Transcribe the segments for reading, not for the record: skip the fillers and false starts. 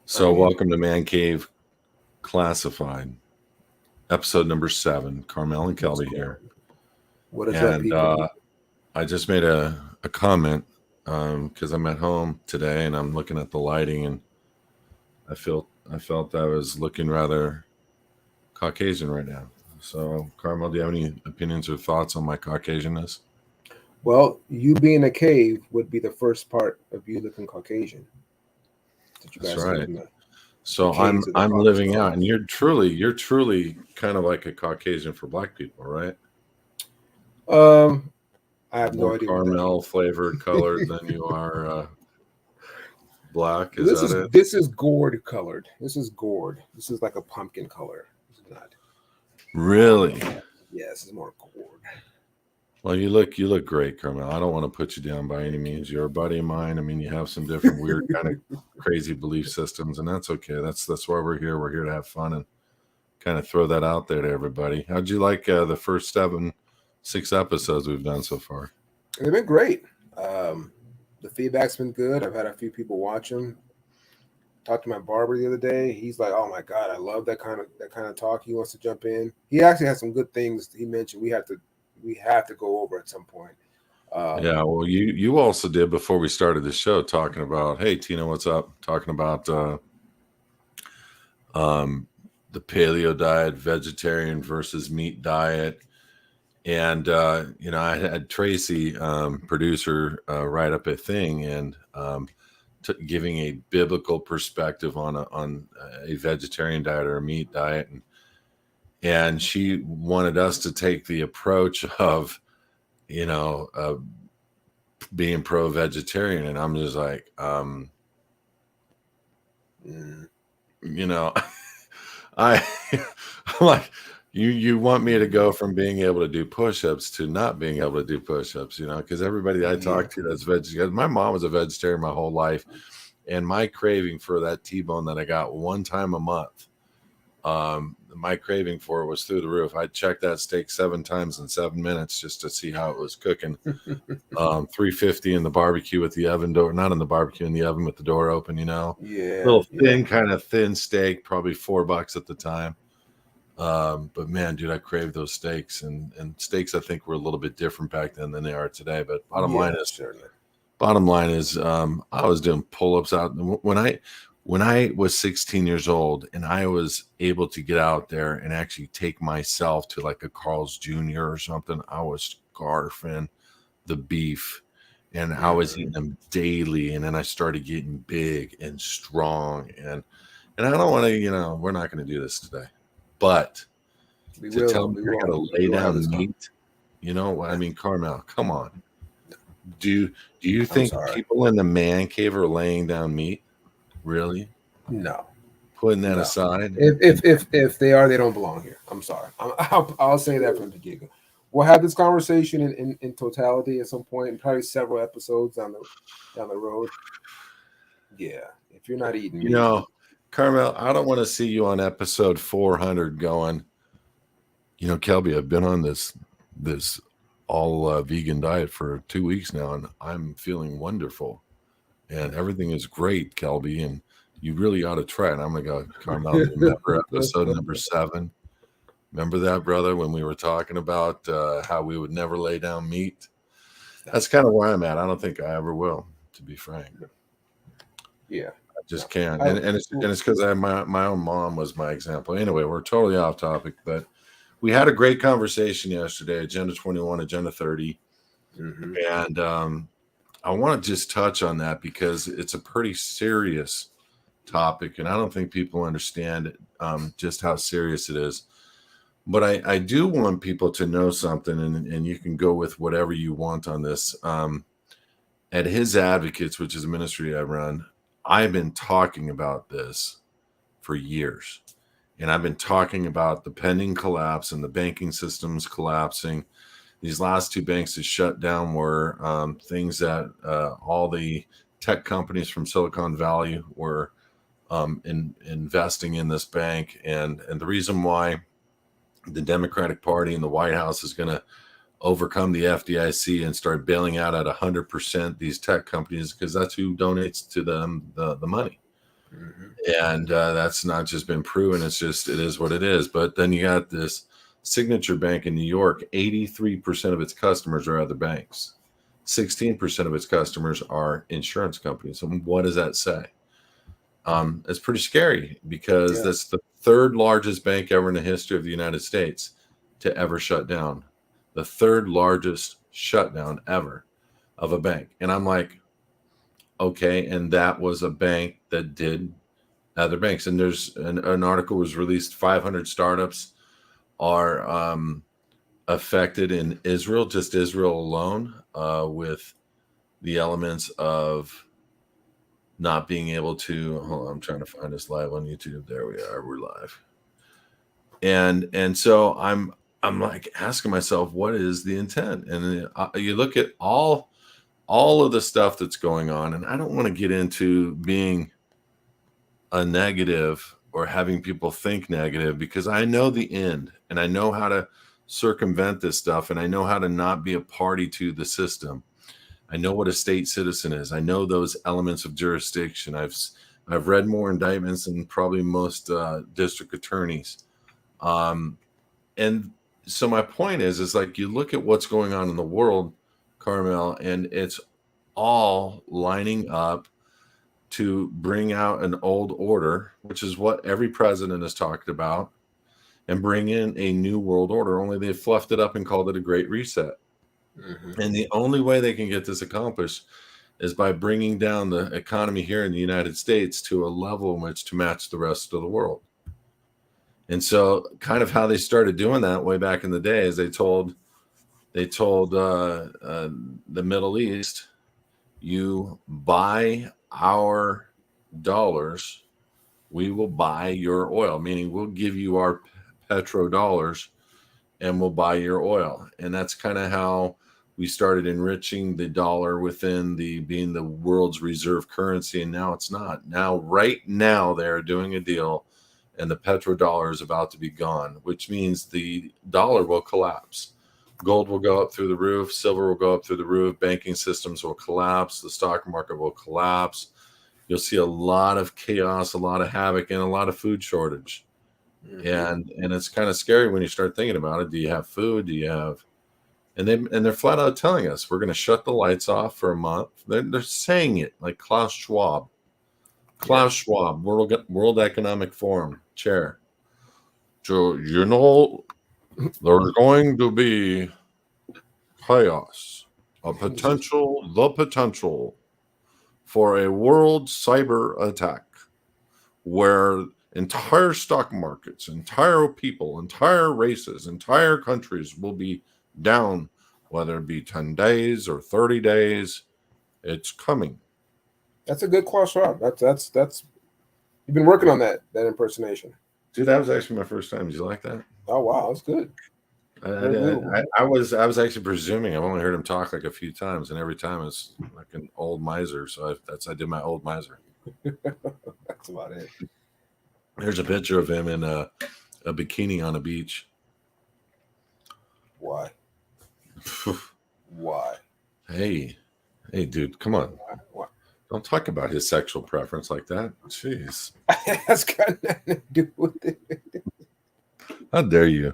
So welcome to Mancave Classified, episode number 7. Carmel and Kelby here. What is up, people? I just made a comment because I'm at home today and I'm looking at the lighting, and I felt I was looking rather Caucasian right now. So, Carmel, do you have any opinions or thoughts on my Caucasianness? Well, you being a cave would be the first part of you looking Caucasian. That's right. So I'm living out, and you're truly kind of like a Caucasian for Black people, right? I have no idea. Caramel flavored colored than you are black. This is gourd colored. This is gourd. This is like a pumpkin color. It's not really. Yes, it's more gourd. Well, you look great, Carmel. I don't want to put you down by any means. You're a buddy of mine. I mean, you have some different weird kind of crazy belief systems, and that's okay. That's why we're here. We're here to have fun and kind of throw that out there to everybody. How'd you like the first 6 episodes we've done so far? They've been great. The feedback's been good. I've had a few people watch them. Talked to my barber the other day. He's like, "Oh my God, I love that kind of talk." He wants to jump in. He actually has some good things he mentioned. We have to go over at some point. Yeah, well, you also did before we started the show, talking about, hey, Tina, what's up? Talking about the paleo diet, vegetarian versus meat diet. And, I had Tracy, producer, write up a thing and giving a biblical perspective on a vegetarian diet or a meat diet. And she wanted us to take the approach of, being pro-vegetarian. And I'm just like, I'm like, you want me to go from being able to do push-ups to not being able to do push-ups, because everybody I talk to that's vegetarian. My mom was a vegetarian my whole life, and my craving for that T-bone that I got one time a month, my craving for it was through the roof. I'd check that steak 7 times in 7 minutes just to see how it was cooking. 350 in the barbecue with the oven door, not in the barbecue, in the oven with the door open, little thin, kind of thin steak, probably $4 at the time. But man, dude, I crave those steaks, and steaks I think were a little bit different back then than they are today. But bottom line is, I was doing pull-ups out when I was 16 years old, and I was able to get out there and actually take myself to like a Carl's Jr. or something. I was scarfing the beef, and I was eating them daily, and then I started getting big and strong, and I don't want to, we're not going to do this today. But tell me you're going to lay down meat, I mean, Carmel, come on. Do you think people in the man cave are laying down meat? Really? No. Putting that aside. If they are, they don't belong here. I'm sorry. I'll say that from the beginning. We'll have this conversation in totality at some point, probably several episodes down the road. Yeah. If you're not eating meat. Carmel, I don't want to see you on episode 400 going, Kelby, I've been on this all vegan diet for 2 weeks now, and I'm feeling wonderful, and everything is great, Kelby, and you really ought to try it. And I'm going to go, Carmel, remember episode number 7? Remember that, brother, when we were talking about how we would never lay down meat? That's kind of where I'm at. I don't think I ever will, to be frank. Yeah. Just can't, and it's because my own mom was my example. Anyway, we're totally off topic, but we had a great conversation yesterday. Agenda 21, Agenda 30, and I want to just touch on that because it's a pretty serious topic, and I don't think people understand just how serious it is. But I do want people to know something, and you can go with whatever you want on this. At HISadvocates, which is a ministry I run, I've been talking about this for years, and I've been talking about the pending collapse and the banking systems collapsing. These last 2 banks that shut down were things that all the tech companies from Silicon Valley were investing in this bank, and the reason why the Democratic Party and the White House is going to overcome the FDIC and start bailing out at 100% these tech companies, because that's who donates to them the money. Mhm. And that's not just been proven. It's just, it is what it is. But then you got this Signature Bank in New York. 83% of its customers are other banks. 16% of its customers are insurance companies. And what does that say? It's pretty scary, because Yeah. that's the third largest bank ever in the history of the United States to ever shut down. The third largest shutdown ever of a bank. And I'm like, okay. And that was a bank that did other banks. And there's an article was released. 500 startups are affected in Israel, just Israel alone, with the elements of not being able to. Hold on, I'm trying to find us live on YouTube. There we are. We're live. And so I'm like asking myself, what is the intent? And you look at all of the stuff that's going on, and I don't want to get into being a negative or having people think negative, because I know the end and I know how to circumvent this stuff, and I know how to not be a party to the system. I know what a state citizen is. I know those elements of jurisdiction. I've read more indictments than probably most district attorneys. And so my point is like, you look at what's going on in the world, Carmel, and it's all lining up to bring out an old order, which is what every president has talked about, and bring in a new world order. Only they fluffed it up and called it a great reset. Mhm. And the only way they can get this accomplished is by bringing down the economy here in the United States to a level in which to match the rest of the world. And so, kind of how they started doing that way back in the day is they told the Middle East, you buy our dollars, we will buy your oil, meaning we'll give you our petrodollars and we'll buy your oil. And that's kind of how we started enriching the dollar within being the world's reserve currency. And now it's not. Now, right now, they're doing a deal, and the petrodollar is about to be gone, which means the dollar will collapse. Gold will go up through the roof, silver will go up through the roof, banking systems will collapse, the stock market will collapse. You'll see a lot of chaos, a lot of havoc, and a lot of food shortage. Mhm. And it's kind of scary when you start thinking about it. Do you have food? Do you have? And they're flat out telling us we're going to shut the lights off for a month. They're saying it like Klaus Schwab. Yeah. Klaus Schwab, World Economic Forum chair. So there's going to be chaos, the potential for a world cyber attack, where entire stock markets, entire people, entire races, entire countries will be down, whether it be 10 days or 30 days. It's coming. That's a good Klaus Schwab. That's you've been working on that impersonation. Dude, that was actually my first time. Did you like that? Oh wow, that's good. Very believable. I was actually presuming. I've only heard him talk like a few times, and every time it's like an old miser. So I did my old miser. That's about it. Here's a picture of him in a bikini on a beach. Why? Why? Hey, dude, come on. Why? Don't talk about his sexual preference like that. Jeez. That's got nothing to do with it. How dare you?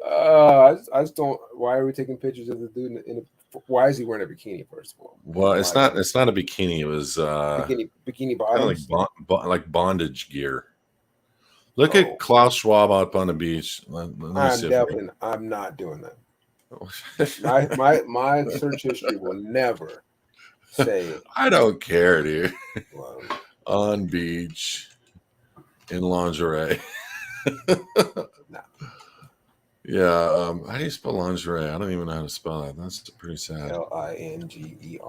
I just don't. Why are we taking pictures of the dude why is he wearing a bikini? First of all, Well, it's why? not a bikini. It was Bikini kind of bottoms. like bondage gear. Look Oh, at Klaus Schwab up on the beach. Let me see I'm not doing that. if My search history will never say I don't care, dude. well, On beach in lingerie. nah. Yeah. How do you spell lingerie? I don't even know how to spell that. That's pretty sad. Lingerie.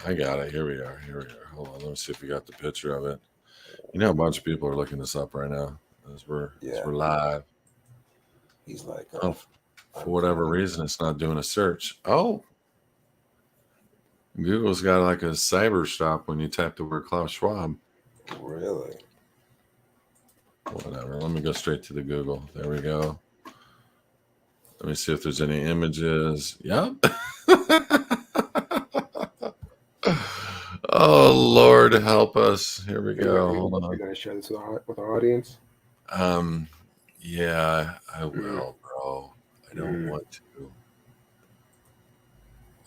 I got it. Here we are. Hold on. Let me see if we got the picture of it. You know, a bunch of people are looking this up right now as we're live. He's like, Oh, for whatever reason, it's not doing a search. Oh, Google's got like a cyber stop when you type the word Klaus Schwab. really? Whatever. Let me go straight to the Google. There we go. Let me see if there's any images. Yep. Oh Lord, help us. Here we go. Hold Are you on. going to share this with our audience? Um, yeah, I Mm, will, bro. I don't mm. want to.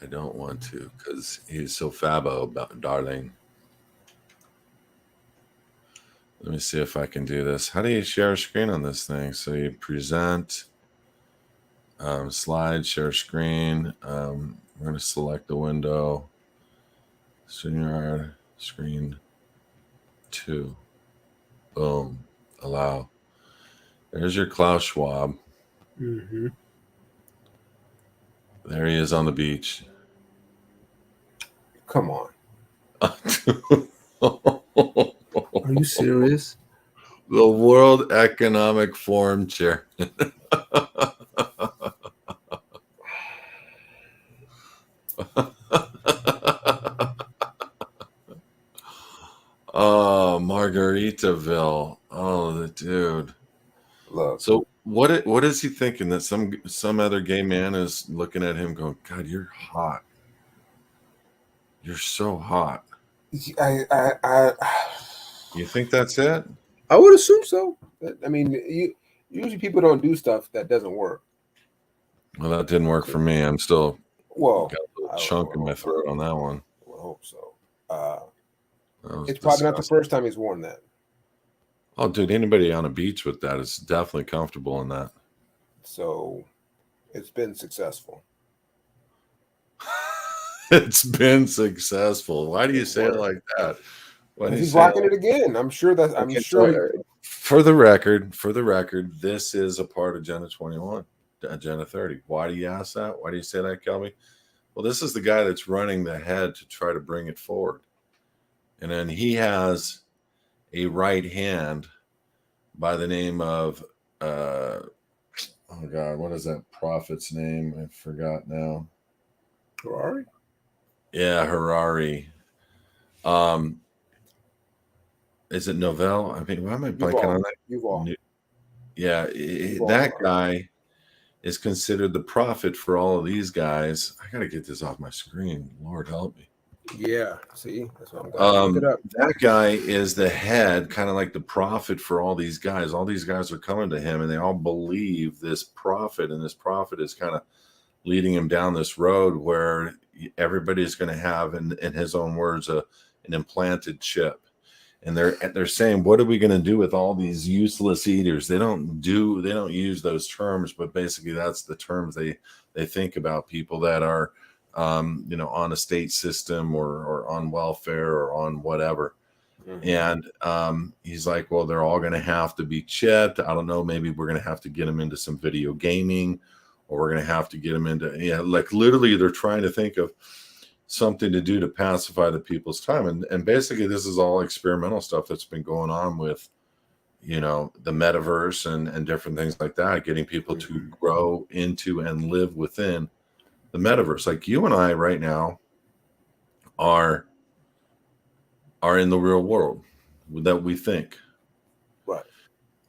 I don't want to because he's so fabo about darling. Let me see if I can do this. How do you share a screen on this thing? So you present, slide, share screen. We're going to select the window. StreamYard, screen 2. Boom. Allow. There's your Klaus Schwab. Mm-hmm. There he is on the beach. Come on. The Are you serious? World Economic Forum chair. Oh, Margaritaville. Oh, the dude. Look, So what is he thinking that some other gay man is looking at him going, God, you're hot. You're so hot. I You think that's it? I would assume so. I mean, usually people don't do stuff that doesn't work. Well, that didn't work for me. I'm still Well, got a little I chunk in my throat on that one. would hope so. Uh, That was it's probably not the disgusting. first time he's worn that. Oh, dude, anybody on a beach with that is definitely comfortable in that. So it's been successful. It's been successful. Why do you It's say it worked. like that? Why do Because you he's say it rocking it again. I'm sure that I'm okay, so sure for the record, this is a part of Agenda 21, Agenda 30. Why do you ask that? Why do you say that, Kelby? Well, this is the guy that's running the head to try to bring it forward. And then he has a right hand by the name of oh God, what is that prophet's name? I forgot now. Ferrari. Yeah, Harari. Um, is it Novell? I mean, why am I blanking on that? You've all. Yeah, that guy is considered the prophet for all of these guys. I gotta get this off my screen. Lord help me. Yeah. See, that's what I'm glad you look it up. That guy is the head, kind of like the prophet for all these guys. All these guys are coming to him, and they all believe this prophet, and this prophet is kind of leading him down this road where everybody's going to have, in his own words, an implanted chip. And they're saying, what are we going to do with all these useless eaters? They don't use those terms, but basically that's the terms they think about people that are on a state system or on welfare or on whatever. Mm-hmm. And he's like, well, they're all going to have to be chipped. I don't know. Maybe we're going to have to get them into some video gaming, or we're going to have to get them into, like literally they're trying to think of something to do to pacify the people's time. And basically this is all experimental stuff that's been going on with, the metaverse and different things like that, getting people to grow into and live within the metaverse. Like you and I right now are in the real world that we think. Right.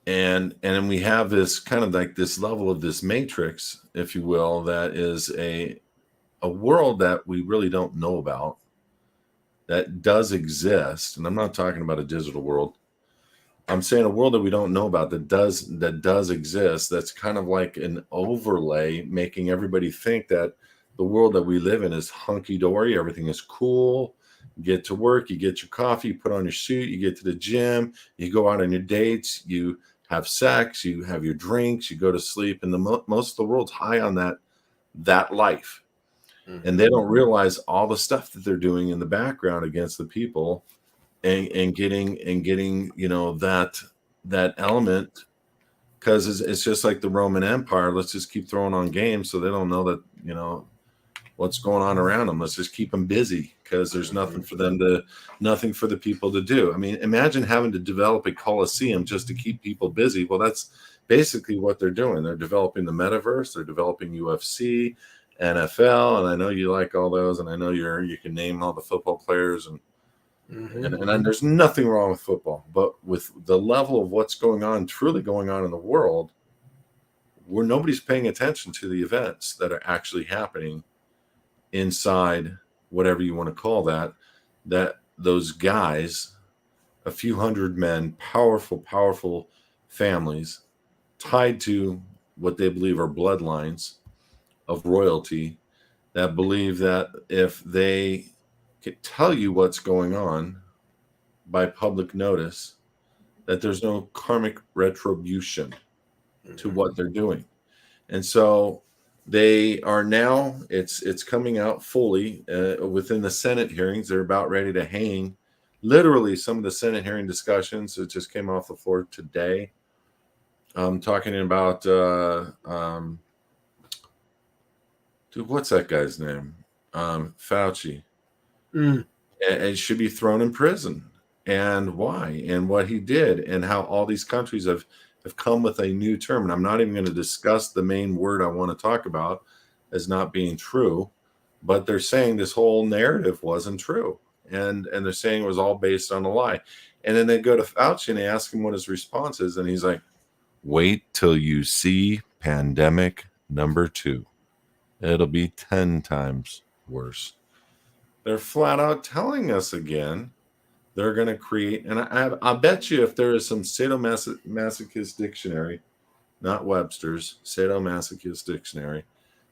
And then we have this kind of like this level of this matrix, if you will, that is a world that we really don't know about, that does exist. And I'm not talking about a digital world. I'm saying a world that we don't know about that does exist. That's kind of like an overlay, making everybody think that the world that we live in is hunky dory. Everything is cool. You get to work, you get your coffee, you put on your suit, you get to the gym, you go out on your dates, you have sex, you have your drinks, you go to sleep, and most of the world's high on that life. Mm-hmm. And they don't realize all the stuff that they're doing in the background against the people, and getting that element, because it's just like the Roman Empire. Let's just keep throwing on games so they don't know that what's going on around them. Let's just keep them busy because there's nothing for the people to do. I mean, imagine having to develop a coliseum just to keep people busy. Well, that's basically what they're doing. They're developing the metaverse. They're developing UFC, NFL, and I know you like all those, and I know you can name all the football players and. And there's nothing wrong with football, but with the level of what's truly going on in the world, where nobody's paying attention to the events that are actually happening inside whatever you want to call that those guys, a few hundred men, powerful families tied to what they believe are bloodlines of royalty, that believe that if they could tell you what's going on by public notice, that there's no karmic retribution to what they're doing. And so they are now, it's coming out fully within the Senate hearings. They're about ready to hang. Literally, some of the Senate hearing discussions that just came off the floor today. Talking about dude, what's that guy's name? Fauci. And should be thrown in prison. And why? And what he did, and how all these countries have come with a new term. And I'm not even going to discuss the main word I want to talk about as not being true, but they're saying this whole narrative wasn't true. And they're saying it was all based on a lie. And then they go to Fauci and they ask him what his response is. And he's like, wait till you see pandemic number 2. It'll be 10 times worse. They're flat out telling us again they're going to create, and I bet you if there is some sadomasochist dictionary, not Webster's, sadomasochist dictionary,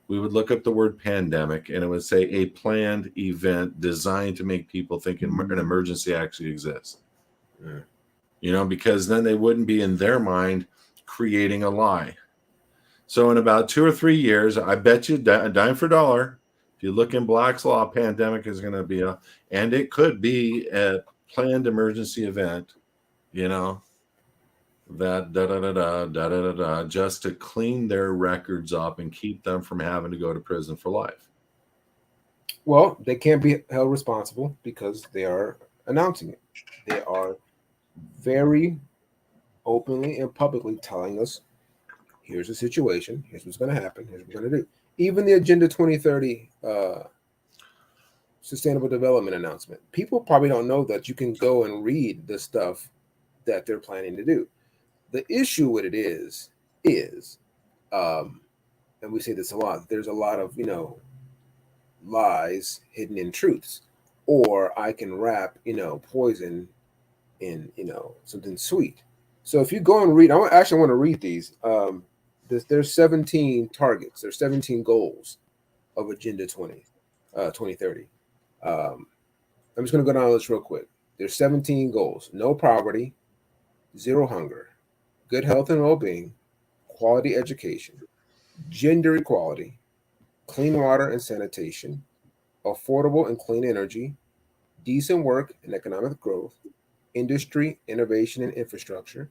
we would look up the word pandemic and it would say a planned event designed to make people think an emergency actually exists. You know, because then they wouldn't be in their mind creating a lie. So in about 2 or 3 years, I bet you a dime for dollar, if you look in Black's Law, pandemic is going to be and it could be a planned emergency event, you know, that just to clean their records up and keep them from having to go to prison for life. Well, they can't be held responsible because they are announcing it. They are very openly and publicly telling us, here's the situation, here's what's going to happen, here's what we're going to do. Even the Agenda 2030 Sustainable Development announcement, people probably don't know that you can go and read the stuff that they're planning to do. The issue with it is, and we say this a lot, there's a lot of, lies hidden in truths. Or I can wrap, poison in, something sweet. So if you go and read, I actually want to read these. There's 17 targets. There's 17 goals of Agenda 2030. I'm just going to go down this real quick. There's 17 goals: no poverty, zero hunger, good health and well-being, quality education, gender equality, clean water and sanitation, affordable and clean energy, decent work and economic growth, industry, innovation and infrastructure,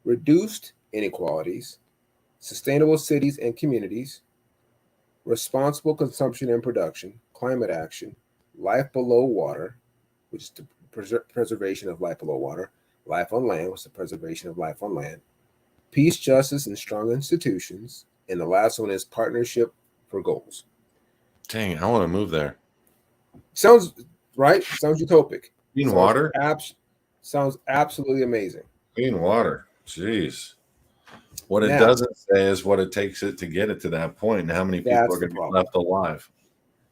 reduced inequalities, sustainable cities and communities, responsible consumption and production, climate action, life below water, which is the preservation of life below water, life on land, which is the preservation of life on land, peace, justice, and strong institutions, and the last one is partnership for goals. Dang, I want to move there. Sounds right. Sounds utopic. Clean water? Sounds absolutely amazing. Clean water. Jeez. What it doesn't say is what it takes it to get it to that point and how many people are going to be left alive.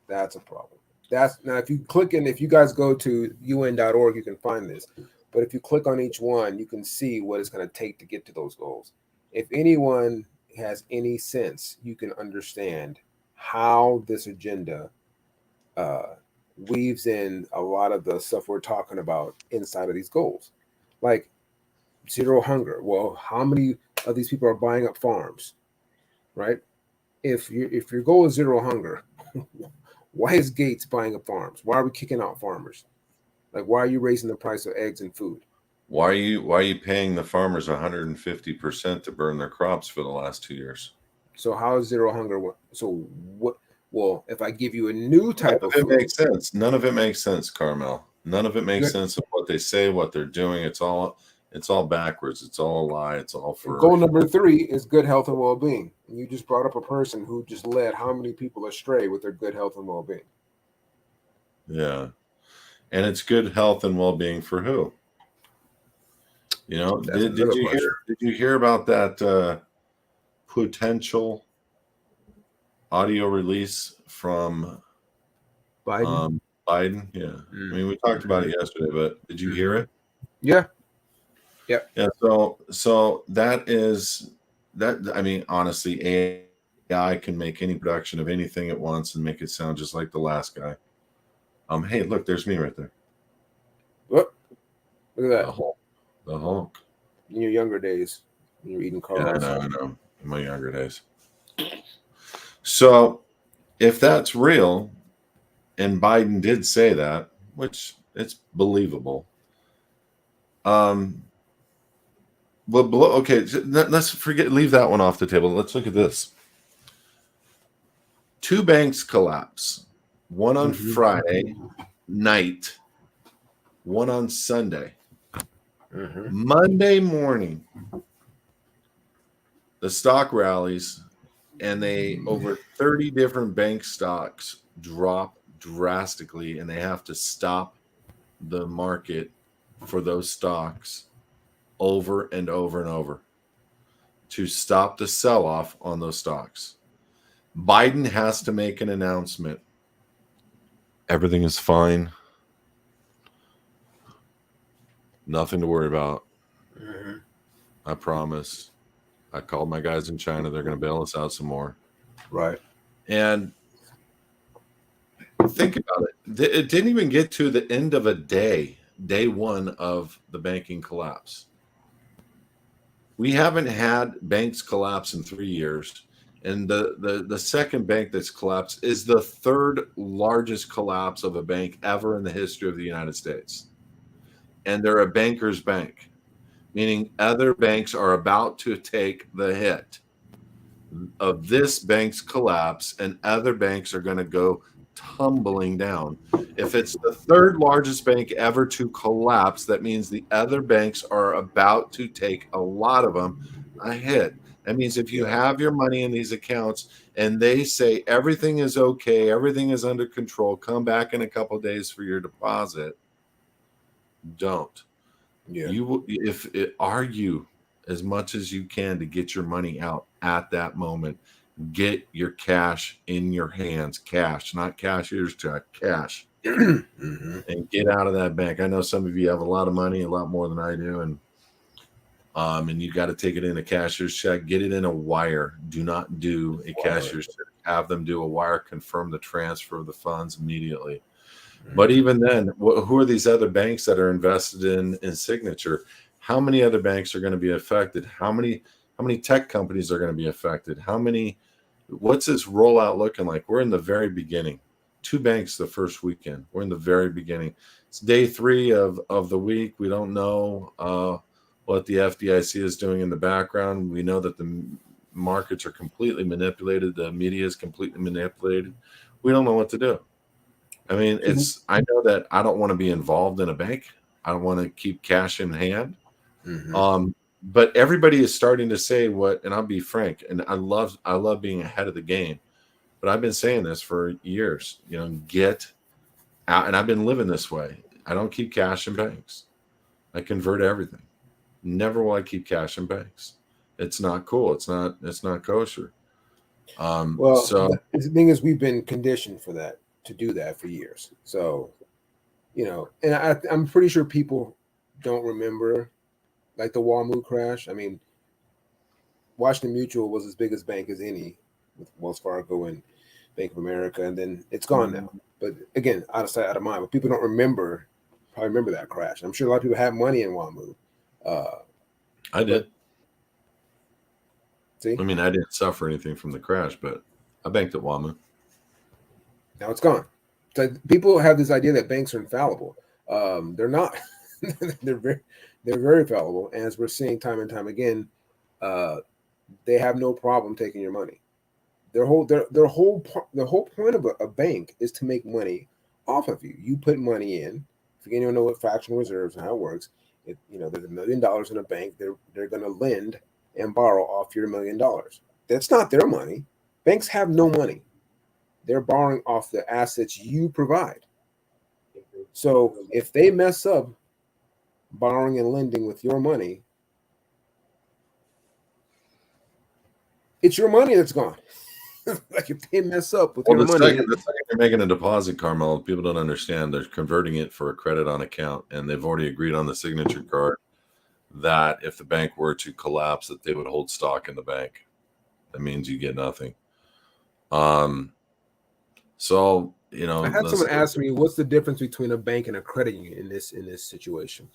That's a problem. Now if you click in, if you guys go to un.org, you can find this. But if you click on each one, you can see what it's going to take to get to those goals. If anyone has any sense, you can understand how this agenda weaves in a lot of the stuff we're talking about inside of these goals. Like zero hunger. Well, how many of these people are buying up farms, right? If your goal is zero hunger, why is Gates buying up farms? Why are we kicking out farmers? Like, why are you raising the price of eggs and food? Why are you paying the farmers 150% to burn their crops for the last 2 years? So how is zero hunger? So what? Well, if I give you a new type of food, it makes sense. None of it makes sense, Carmel. None of it makes sense of what they say, what they're doing. It's all backwards. It's all a lie. It's all for goal number 3 is good health and well-being. And you just brought up a person who just led how many people astray with their good health and well-being. Yeah. And it's good health and well-being for who? You know, did you hear about that potential audio release from Biden? Biden, yeah. I mean, we talked about it yesterday, but did you hear it? Yeah. Yep. Yeah. So that is that. I mean, honestly, AI can make any production of anything at once and make it sound just like the last guy. Hey, look, there's me right there. What? Look at The that. Hulk. The Hulk. In your younger days, when you were eating Yeah, Carl's. I know. In my younger days. So if that's real, and Biden did say that, which it's believable. Well, okay, let's leave that one off the table. Let's look at this. 2 banks collapse. One on Friday night, one on Sunday. Monday morning, the stock rallies, and over 30 different bank stocks drop drastically, and they have to stop the market for those stocks over and over and over to stop the sell-off on those stocks. Biden has to make an announcement. Everything is fine. Nothing to worry about. I promise. I called my guys in China. They're going to bail us out some more. Right. And think about it. It didn't even get to the end of a day one of the banking collapse. We haven't had banks collapse in 3 years. And the second bank that's collapsed is the third largest collapse of a bank ever in the history of the United States. And they're a banker's bank, meaning other banks are about to take the hit of this bank's collapse, and other banks are going to go tumbling down. If it's the third largest bank ever to collapse, that means the other banks are about to take a lot of them a hit. That means if you have your money in these accounts and they say everything is okay, everything is under control, come back in a couple of days for your deposit, don't. Yeah. Argue as much as you can to get your money out at that moment. Get your cash in your hands. Cash, not cashier's check, cash. And get out of that bank. I know some of you have a lot of money, a lot more than I do, and you got to take it in a cashier's check. Get it in a wire. Do not do a cashier's check. Have them do a wire, confirm the transfer of the funds immediately. But even then, who are these other banks that are invested in Signature? How many other banks are going to be affected? How many tech companies are going to be affected? What's this rollout looking like? We're in the very beginning. 2 banks the first weekend. We're in the very beginning. It's day 3 of the week. We don't know what the FDIC is doing in the background. We know that the markets are completely manipulated. The media is completely manipulated. We don't know what to do. I mean, I know that I don't want to be involved in a bank. I don't want to keep cash in hand. But everybody is starting to say and I'll be frank, and I love being ahead of the game. But I've been saying this for years, get out. And I've been living this way. I don't keep cash in banks. I convert everything. Never will I keep cash in banks. It's not cool. It's not kosher. The thing is, we've been conditioned to do that for years. So, and I'm pretty sure people don't remember like the WAMU crash. I mean, Washington Mutual was as big as bank as any, with Wells Fargo and Bank of America, and then it's gone now. But again, out of sight, out of mind. But people don't probably remember that crash. I'm sure a lot of people have money in WAMU. I did. See? I mean, I didn't suffer anything from the crash, but I banked at WAMU. Now it's gone. So people have this idea that banks are infallible. They're not. they're very fallible, and as we're seeing time and time again, they have no problem taking your money. The whole point of a bank is to make money off of you. You put money in. If you don't know what fractional reserves and how it works, there's $1 million in a bank. They're going to lend and borrow off your $1 million. That's not their money. Banks have no money. They're borrowing off the assets you provide. So if they mess up borrowing and lending with your money, it's your money that's gone. Like if they mess up with Well, your money, the second you're making a deposit, Carmel, people don't understand they're converting it for a credit on account, and they've already agreed on the signature card that if the bank were to collapse, that they would hold stock in the bank. That means you get nothing. So I had someone ask me, "What's the difference between a bank and a credit union in this situation?"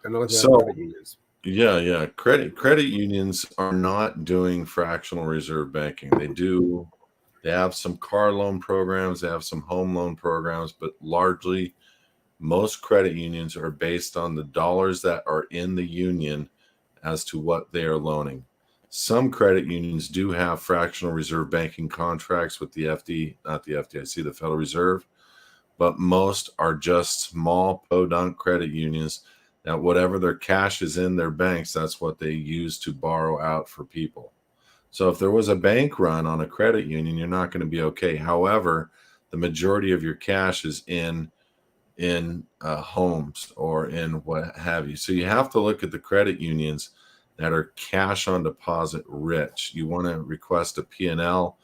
I know they have so credit unions. yeah. Credit unions are not doing fractional reserve banking. They have some car loan programs, they have some home loan programs, but largely most credit unions are based on the dollars that are in the union as to what they are loaning. Some credit unions do have fractional reserve banking contracts with the not the FDIC, the Federal Reserve, but most are just small podunk credit unions that whatever their cash is in their banks, that's what they use to borrow out for people. So if there was a bank run on a credit union, you're not going to be okay. However, the majority of your cash is in homes or in what have you. So you have to look at the credit unions that are cash on deposit rich. You want to request a P&L.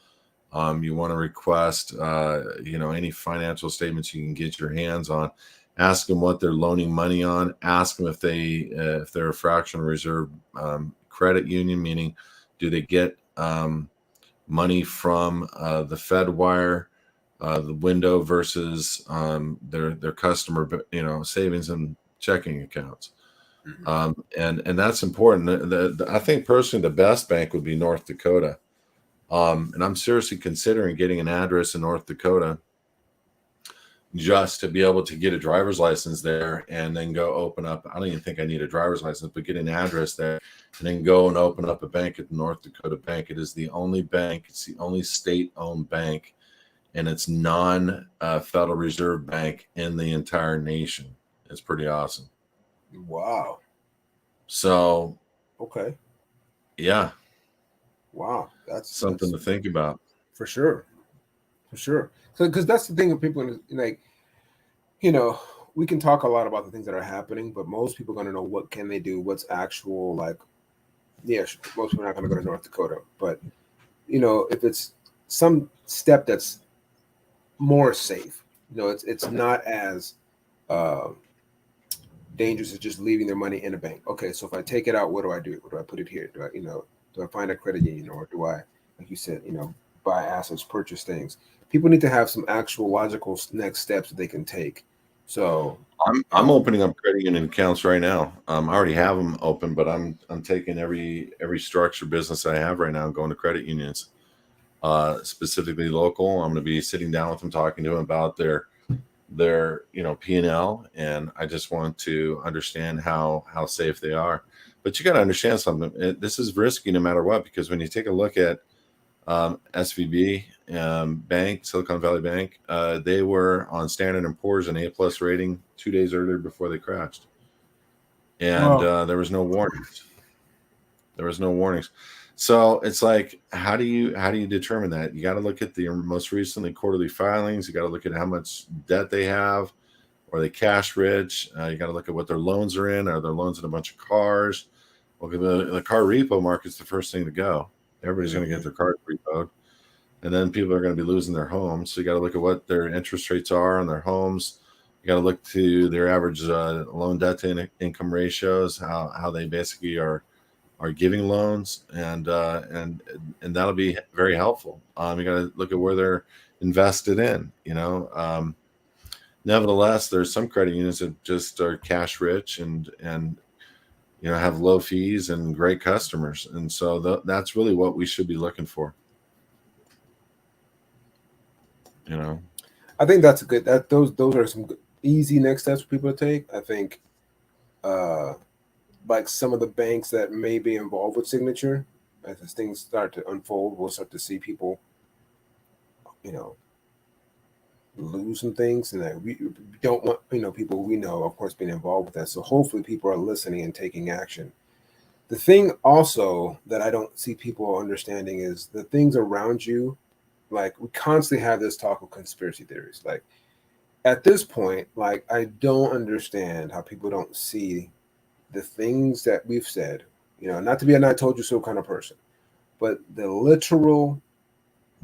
You want to request, any financial statements you can get your hands on. Ask them what they're loaning money on. Ask them if they're a fractional reserve credit union, meaning do they get money from the Fedwire, the window versus their customer, savings and checking accounts. And that's important. I think personally, the best bank would be North Dakota. And I'm seriously considering getting an address in North Dakota just to be able to get a driver's license there and then go open up. I don't even think I need a driver's license, but get an address there and then go and open up a bank at the North Dakota Bank. It is the only bank, it's the only state-owned bank, and it's non-Federal Reserve Bank in the entire nation. It's pretty awesome. Wow. So, okay. Yeah. Wow. That's something to think about. For sure. So, because that's the thing with people, like, we can talk a lot about the things that are happening, but most people are going to know what can they do, what's actual, like, most people are not going to go to North Dakota, but, if it's some step that's more safe, it's not as dangerous as just leaving their money in a bank. Okay, so if I take it out, what do I do? What do I put it here? Do I find a credit union, or do I, like you said, buy assets, purchase things? People need to have some actual logical next steps that they can take. So I'm opening up credit union accounts right now. I already have them open, but I'm taking every structure business I have right now and going to credit unions, specifically local. I'm going to be sitting down with them, talking to them about their P&L, and I just want to understand how safe they are. But you got to understand something. This is risky no matter what, because when you take a look at SVB Bank, Silicon Valley Bank, they were on Standard & Poor's an A+ rating 2 days earlier before they crashed, and there was no warnings. So it's like, how do you determine that? You got to look at the most recently quarterly filings. You got to look at how much debt they have. Are they cash rich? You got to look at what their loans are in. Are their loans in a bunch of cars? Well, the car repo market's the first thing to go. Everybody's going to get their cars repoed, and then people are going to be losing their homes. So you got to look at what their interest rates are on their homes. You got to look to their average loan debt to income ratios, how they basically are giving loans, and that'll be very helpful. You got to look at where they're invested in. Nevertheless, there's some credit unions that just are cash rich and have low fees and great customers, and so that's really what we should be looking for. I think that's a good. Those are some good, easy next steps for people to take. I think, like some of the banks that may be involved with Signature, as things start to unfold, we'll start to see people, lose some things, and that we don't want, people we know, of course, being involved with that. So hopefully people are listening and taking action. The thing also that I don't see people understanding is the things around you. Like, we constantly have this talk of conspiracy theories. Like, at this point, like, I don't understand how people don't see the things that we've said, not to be a "I told you so" kind of person, but the literal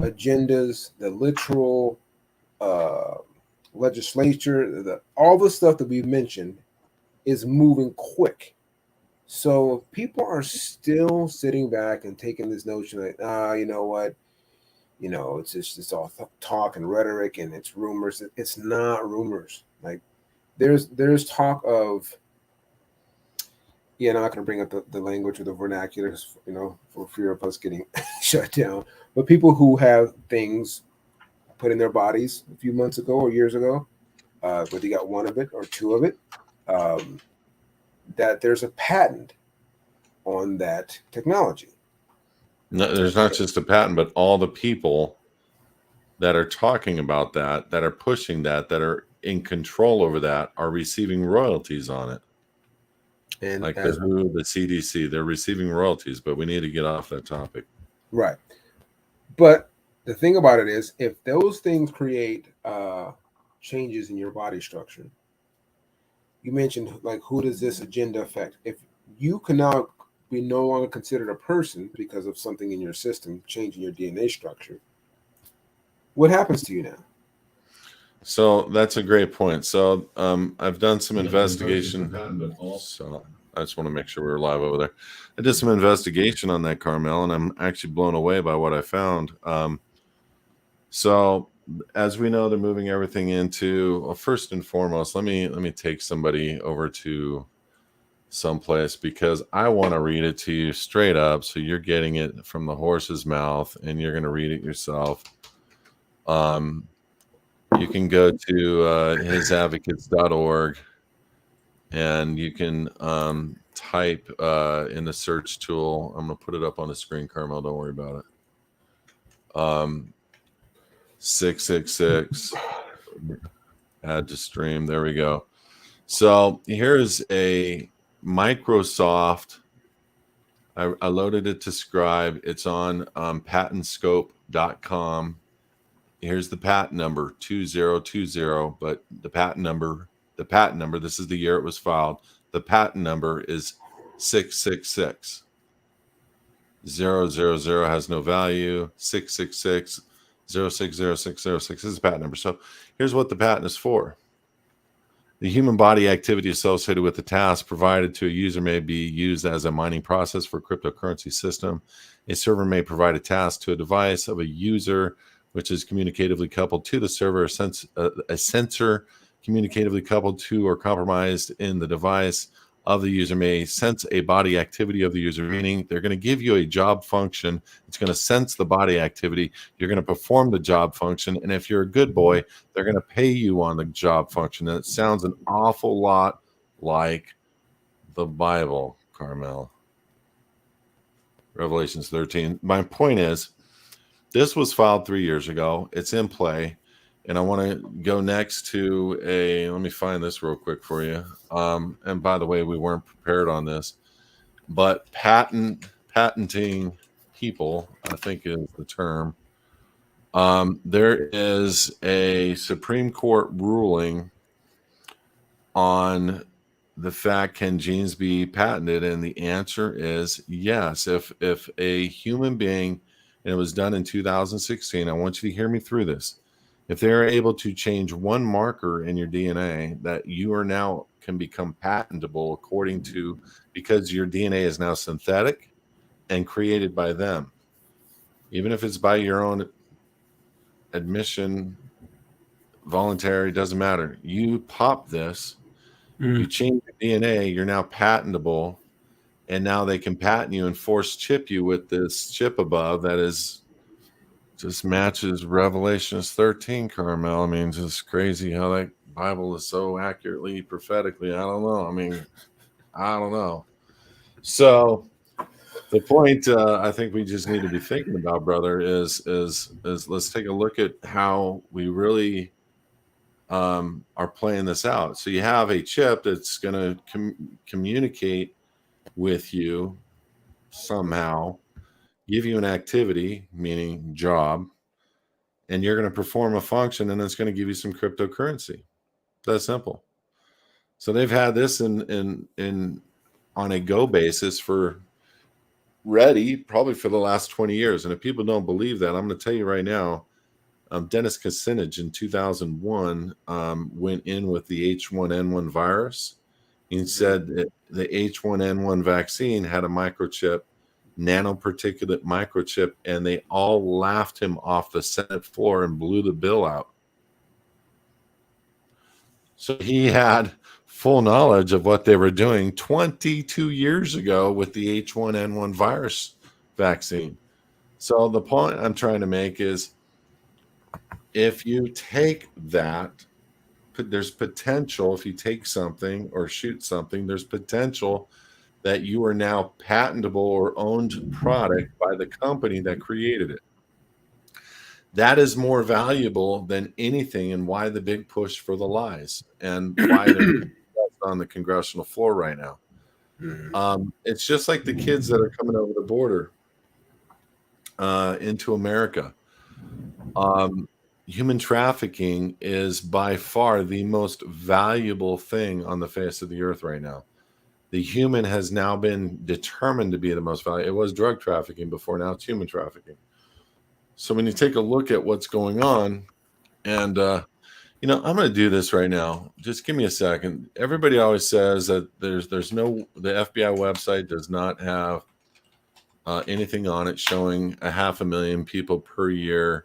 agendas, the literal legislature, all the stuff that we've mentioned is moving quick. So people are still sitting back and taking this notion that, you know what, it's all talk and rhetoric and it's rumors. It's not rumors. Like there's talk of, yeah, I'm not going to bring up the language or the vernacular, for fear of us getting shut down. But people who have things put in their bodies a few months ago or years ago, whether you got one of it or two of it, that there's a patent on that technology. No, there's not just a patent, but all the people that are talking about that are pushing that are in control over that, are receiving royalties on it. And like the WHO, the CDC, they're receiving royalties, but we need to get off that topic. Right. But the thing about it is, if those things create changes in your body structure, you mentioned, like, who does this agenda affect? If you can now be no longer considered a person because of something in your system changing your DNA structure, what happens to you now? So that's a great point. So I've done some investigation. So I just want to make sure we're live over there. I did some investigation on that, Carmel, and I'm actually blown away by what I found. So as we know, they're moving everything into, well, first and foremost, let me take somebody over to someplace, because I want to read it to you straight up, so you're getting it from the horse's mouth and you're going to read it yourself. You can go to HISadvocates.org and you can type in the search tool. I'm going to put it up on the screen, Carmel. Don't worry about it. 666 add to stream. There we go. So here's a Microsoft. I loaded it to Scribe. It's on patentscope.com. Here's the patent number 2020, but the patent number, this is the year it was filed. The patent number is 666. 000 has no value. 666 060606 is the patent number. So here's what the patent is for. The human body activity associated with the task provided to a user may be used as a mining process for a cryptocurrency system. A server may provide a task to a device of a user, which is communicatively coupled to the server. A sensor communicatively coupled to or compromised in the device of the user may sense a body activity of the user, meaning they're going to give you a job function. It's going to sense the body activity. You're going to perform the job function. And if you're a good boy, they're going to pay you on the job function. And it sounds an awful lot like the Bible, Carmel. Revelations 13. My point is, this was filed 3 years ago. It's in play. And I want to go next to let me find this real quick for you. And by the way, we weren't prepared on this, but patenting people, I think is the term. There is a Supreme Court ruling on the fact, can genes be patented? And the answer is yes. If a human being, and it was done in 2016, I want you to hear me through this. If they're able to change one marker in your DNA, that you are now can become patentable according to, because your DNA is now synthetic and created by them. Even if it's by your own admission, voluntary, doesn't matter. You pop this, you change the DNA, you're now patentable, and now they can patent you and force chip you with this chip above that is just matches Revelations 13, Carmel. I mean, just crazy how that Bible is so accurately, prophetically. I don't know. I mean, I don't know. So the point I think we just need to be thinking about, brother, is let's take a look at how we really are playing this out. So you have a chip that's going to communicate with you somehow, give you an activity, meaning job, and you're going to perform a function, and it's going to give you some cryptocurrency. That's simple. So they've had this in on a go basis for ready probably for the last 20 years. And if people don't believe that, I'm going to tell you right now, Dennis Kucinich in 2001 went in with the H1N1 virus. He said that the H1N1 vaccine had a microchip, nanoparticulate microchip, and they all laughed him off the Senate floor and blew the bill out. So he had full knowledge of what they were doing 22 years ago with the H1N1 virus vaccine. So the point I'm trying to make is, if you take that, there's potential. If you take something or shoot something, there's potential that you are now patentable or owned product by the company that created it. That is more valuable than anything, and why the big push for the lies and why they're on the congressional floor right now. It's just like the kids that are coming over the border into America. Human trafficking is by far the most valuable thing on the face of the earth right now. The human has now been determined to be the most valuable. It was drug trafficking before, now it's human trafficking. So when you take a look at what's going on, and I'm going to do this right now. Just give me a second. Everybody always says that the FBI website does not have anything on it showing 500,000 people per year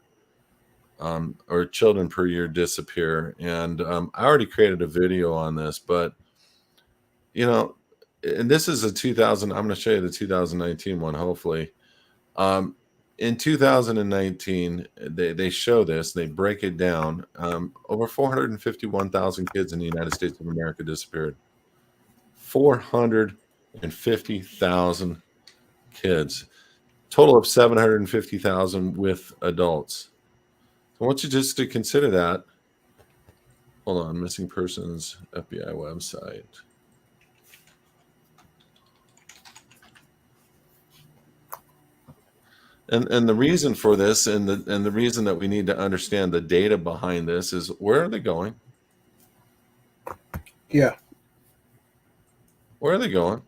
or children per year disappear. And I already created a video on this, but and this is I'm going to show you the 2019 one, hopefully. In 2019, they show this, they break it down. Over 451,000 kids in the United States of America disappeared. 450,000 kids. Total of 750,000 with adults. So I want you just to consider that. Hold on, missing persons FBI website. And the reason for this, and the reason that we need to understand the data behind this, is where are they going? Yeah. Where are they going?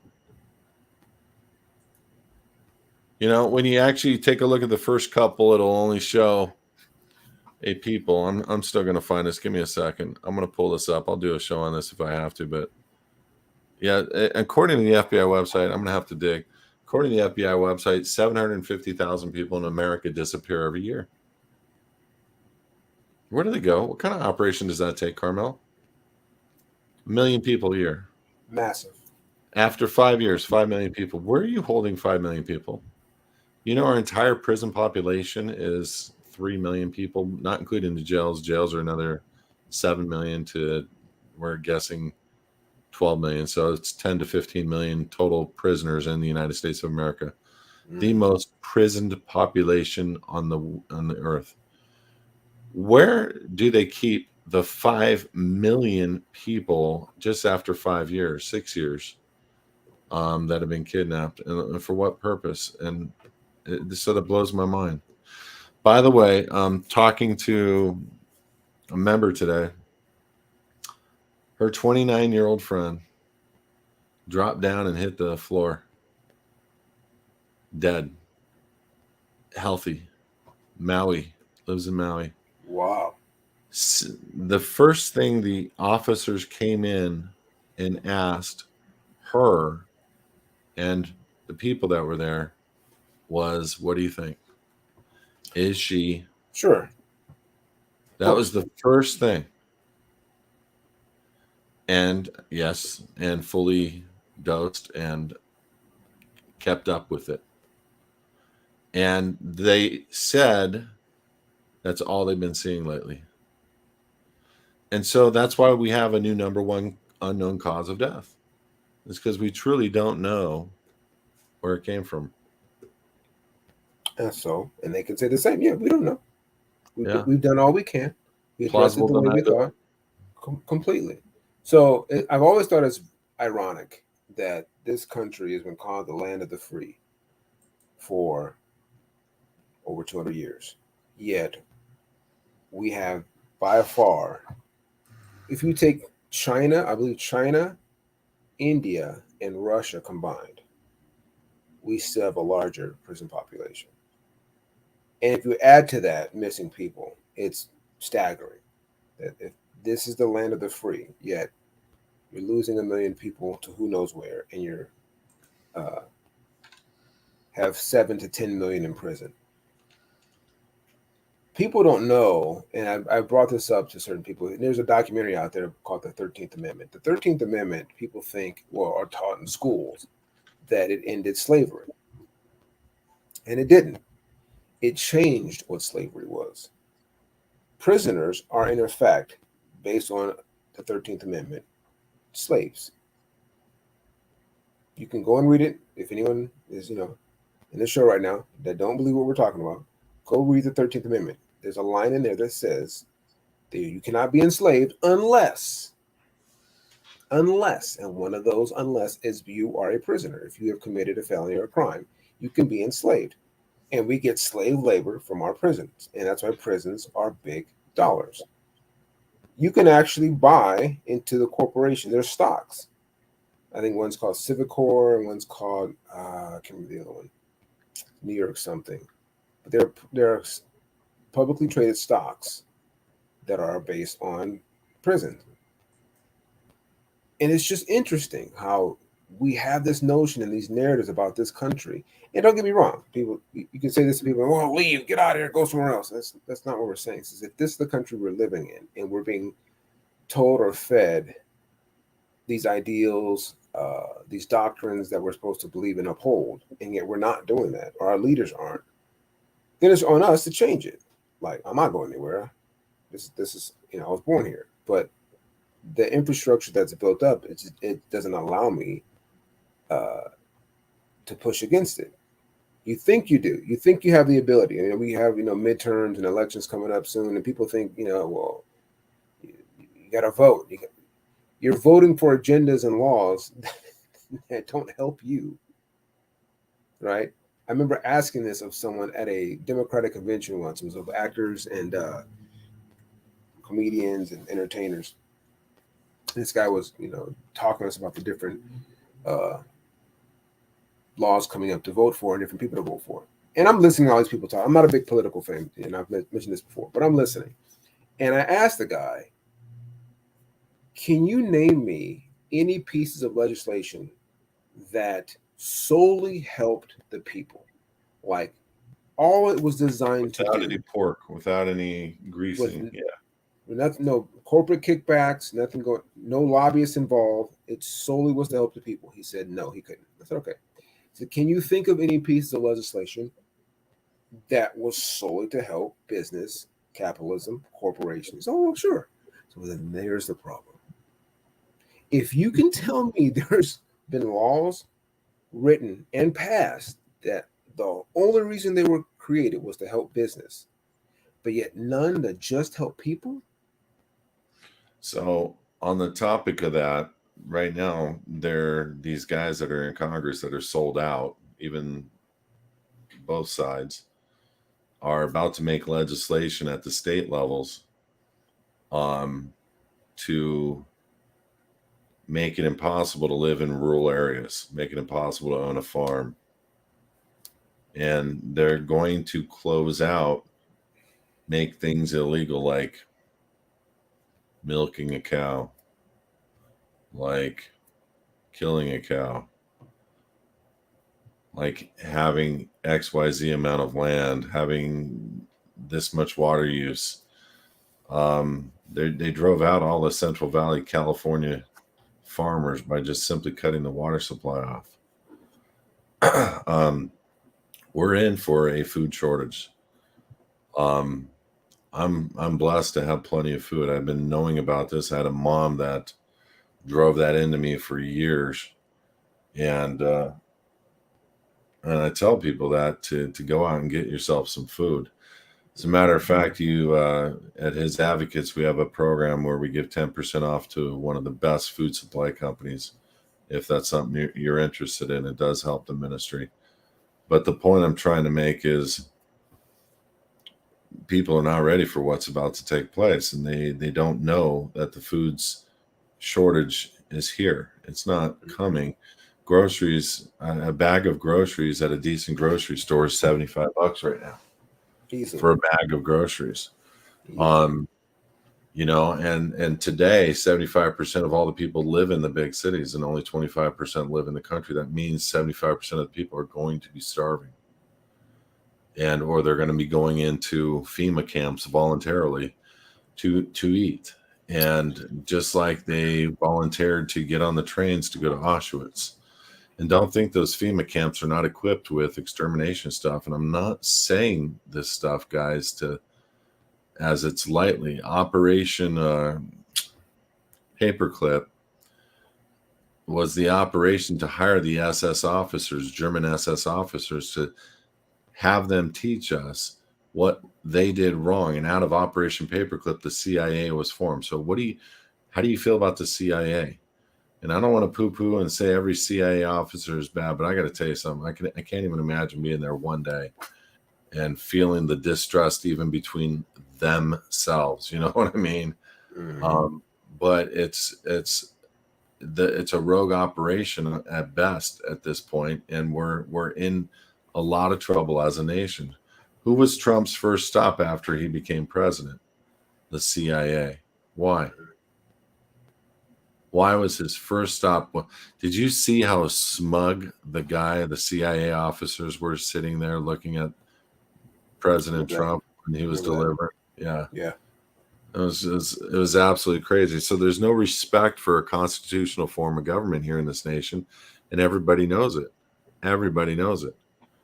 When you actually take a look at the first couple, it'll only show a people. I'm still going to find this. Give me a second. I'm going to pull this up. I'll do a show on this if I have to. But yeah, according to the FBI website, I'm going to have to dig. According to the FBI website, 750,000 people in America disappear every year. Where do they go? What kind of operation does that take, Carmel? 1 million people a year. Massive. After 5 years, 5 million people. Where are you holding 5 million people? Our entire prison population is 3 million people, not including the jails. Jails are another 7 million to, we're guessing, 12 million. So it's 10 to 15 million total prisoners in the United States of America. The most prisoned population on the earth. Where do they keep the 5 million people just after 5 years, 6 years, that have been kidnapped, and for what purpose? And this sort of blows my mind. By the way, talking to a member today, her 29-year-old friend dropped down and hit the floor, dead, healthy. Maui, lives in Maui. Wow. The first thing the officers came in and asked her and the people that were there was, what do you think? Is she? Sure. That was the first thing. And yes, and fully dosed and kept up with it. And they said that's all they've been seeing lately. And so that's why we have a new number one unknown cause of death. It's because we truly don't know where it came from. And they can say the same. Yeah, we don't know. We've done all we can. We addressed it the way we thought. Completely. So I've always thought it's ironic that this country has been called the land of the free for over 200 years. Yet we have, by far, if you take China, I believe China, India, and Russia combined, we still have a larger prison population. And if you add to that missing people, it's staggering that if this is the land of the free, yet you're losing 1 million people to who knows where, and you're have 7 to 10 million in prison. People don't know, and I brought this up to certain people. There's a documentary out there called The 13th Amendment. The 13th Amendment, people think, well, are taught in schools that it ended slavery. And it didn't. It changed what slavery was. Prisoners are, in effect, based on the 13th Amendment, slaves. You can go and read it. If anyone is, in the show right now that don't believe what we're talking about, go read the 13th Amendment. There's a line in there that says that you cannot be enslaved unless, and one of those unless is you are a prisoner. If you have committed a felony or a crime, you can be enslaved. And we get slave labor from our prisons. And that's why prisons are big dollars. You can actually buy into the corporation. There's stocks. I think one's called Civicor and one's called, I can't remember the other one, New York something. But they're publicly traded stocks that are based on prison. And it's just interesting how we have this notion and these narratives about this country. And don't get me wrong, people, you can say this to people, oh, leave, get out of here, go somewhere else. That's not what we're saying. It's if this is the country we're living in and we're being told or fed these ideals, these doctrines that we're supposed to believe and uphold, and yet we're not doing that, or our leaders aren't, then it's on us to change it. Like, I'm not going anywhere. This is, I was born here. But the infrastructure that's built up, it doesn't allow me to push against it. You think you do. You think you have the ability. We have, midterms and elections coming up soon, and people think, well, you got to vote. You're voting for agendas and laws that don't help you, right? I remember asking this of someone at a Democratic convention once. It was of actors and comedians and entertainers. This guy was, talking to us about the different laws coming up to vote for and different people to vote for. And I'm listening to all these people talk. I'm not a big political fan, and I've mentioned this before, but I'm listening. And I asked the guy, can you name me any pieces of legislation that solely helped the people? Like, all it was designed to do. Without any pork, without any greasing. Nothing, no corporate kickbacks, nothing going, no lobbyists involved. It solely was to help the people. He said no, he couldn't. I said, okay. So can you think of any pieces of legislation that was solely to help business, capitalism, corporations? Oh, sure. So then there's the problem. If you can tell me there's been laws written and passed that the only reason they were created was to help business, but yet none that just help people. So on the topic of that, right now, there are these guys that are in Congress that are sold out, even both sides are about to make legislation at the state levels to make it impossible to live in rural areas, make it impossible to own a farm. And they're going to close out, make things illegal like milking a cow, like killing a cow, like having XYZ amount of land, having this much water use. They drove out all the Central Valley, California farmers by just simply cutting the water supply off. We're in for a food shortage. I'm blessed to have plenty of food. I've been knowing about this. I had a mom that drove that into me for years, and I tell people that to go out and get yourself some food. As a matter of fact, you at HISadvocates, we have a program where we give 10% off to one of the best food supply companies. If that's something you're interested in, it does help the ministry. But the point I'm trying to make is people are not ready for what's about to take place, and they don't know that the food's shortage is here. It's not coming. groceries, a bag of groceries at a decent grocery store is $75 right now Easily. for a bag of groceries. Easily. And today 75% of all the people live in the big cities and only 25% live in the country. That means 75% of the people are going to be starving, or they're going to be going into FEMA camps voluntarily to eat. And just like they volunteered to get on the trains to go to Auschwitz. And don't think those FEMA camps are not equipped with extermination stuff. And I'm not saying this stuff, guys, as it's lightly. Operation Paperclip was the operation to hire the SS officers, German SS officers, to have them teach us what they did wrong. And out of Operation Paperclip, the CIA was formed. So how do you feel about the CIA? And I don't want to poo-poo and say every CIA officer is bad, but I got to tell you something. I can't even imagine being there one day and feeling the distrust even between themselves. You know what I mean? Mm-hmm. But it's a rogue operation at best at this point, and we're in a lot of trouble as a nation. Who was Trump's first stop after he became president? The CIA. Why? Why was his first stop? Did you see how smug the CIA officers were sitting there looking at President Trump when he was delivering? Yeah. Yeah. It was absolutely crazy. So there's no respect for a constitutional form of government here in this nation, and everybody knows it. Everybody knows it.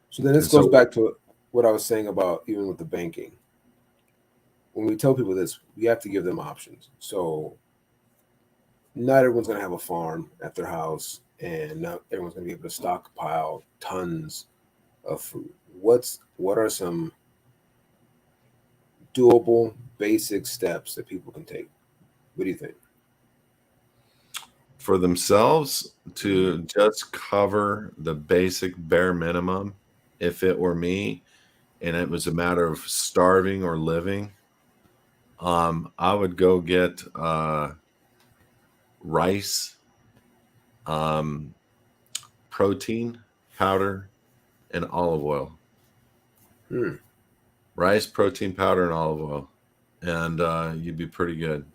So then this goes back to what I was saying about even with the banking. When we tell people this, we have to give them options. So not everyone's going to have a farm at their house, and not everyone's going to be able to stockpile tons of food. What are some doable, basic steps that people can take? What do you think? For themselves to just cover the basic bare minimum, if it were me and it was a matter of starving or living, I would go get rice, protein powder, and olive oil. Rice, protein powder, and olive oil, and you'd be pretty good.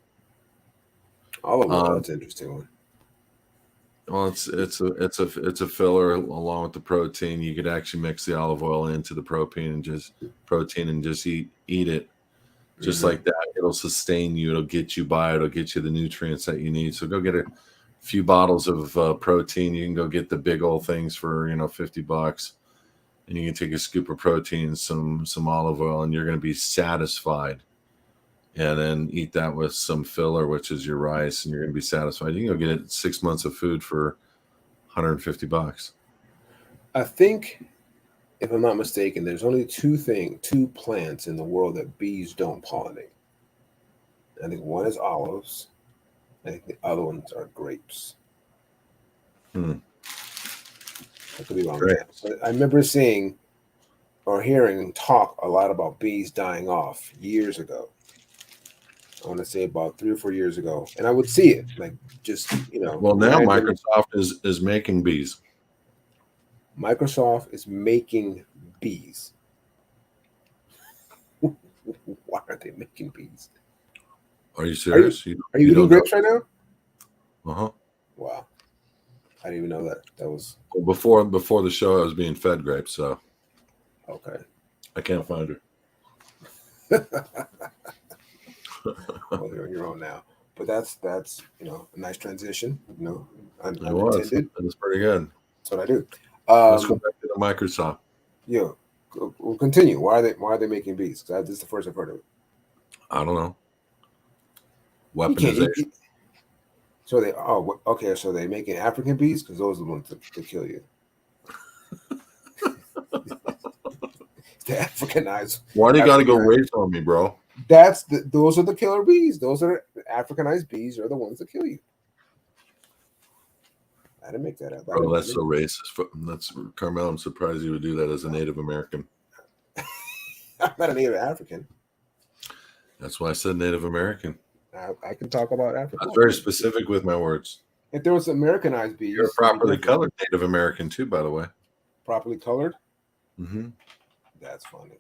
Olive oil, that's an interesting one. Well, it's a filler along with the protein. You could actually mix the olive oil into the protein and just eat it just like that. It'll sustain you. It'll get you by. It'll get you the nutrients that you need. So go get a few bottles of protein. You can go get the big old things for $50, and you can take a scoop of protein, some olive oil, and you're going to be satisfied. And then eat that with some filler, which is your rice, and you're going to be satisfied. You can go get 6 months of food for $150. I think, if I'm not mistaken, there's only two plants in the world that bees don't pollinate. I think one is olives. I think the other ones are grapes. I could be wrong. But I remember seeing or hearing talk a lot about bees dying off years ago. I want to say about 3 or 4 years ago, and I would see it Well, now Microsoft is making bees. Microsoft is making bees. Why are they making bees? Are you serious? Are you eating grapes right now? Wow. I didn't even know that. That was before the show. I was being fed grapes, so okay. I can't find her. Well, you're on your own now, but that's a nice transition. Unintended. It was pretty good. That's what I do. Let's go back to the Microsoft. Yeah, we'll continue. Why are they making bees? Because this is the first I've heard of it. I don't know. Weaponization. So so they're making African bees because those are the ones to kill you. The Africanized. Why do you got to go race on me, bro? Those are the killer bees. Those are Africanized bees are the ones that kill you. I didn't make that up. Oh, that's so racist. That's Carmel. I'm surprised you would do that as a Native American. I'm not a Native African. That's why I said Native American. I can talk about Africa. I was very specific with my words. If there was Americanized bees, You're a it'd be properly different. colored Native American too, by the way. Properly colored? Mm-hmm. That's funny.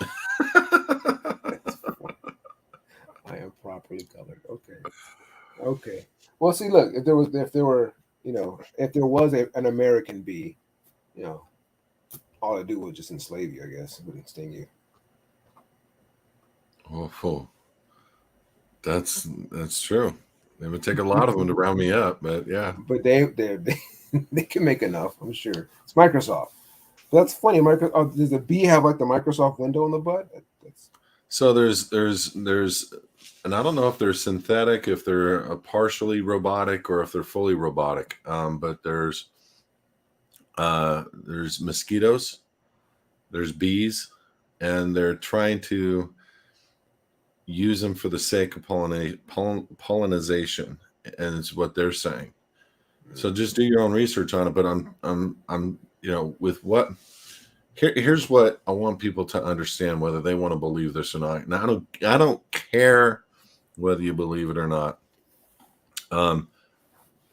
That's funny. I am properly colored. Okay. Okay. Well, see, look, if there were, if there was an American bee, you know, all it do was just enslave you, I guess. It wouldn't sting you. Oh, that's true. It would take a lot of them to round me up, but yeah. But they can make enough, I'm sure. It's Microsoft. But that's funny. Does the bee have like the Microsoft window on the butt? That's So there's, and I don't know if they're synthetic, if they're partially robotic, or if they're fully robotic. But there's mosquitoes, there's bees, and they're trying to use them for the sake of pollinization, and it's what they're saying. So just do your own research on it. But I'm with what here's what I want people to understand, whether they want to believe this or not. And I don't care whether you believe it or not.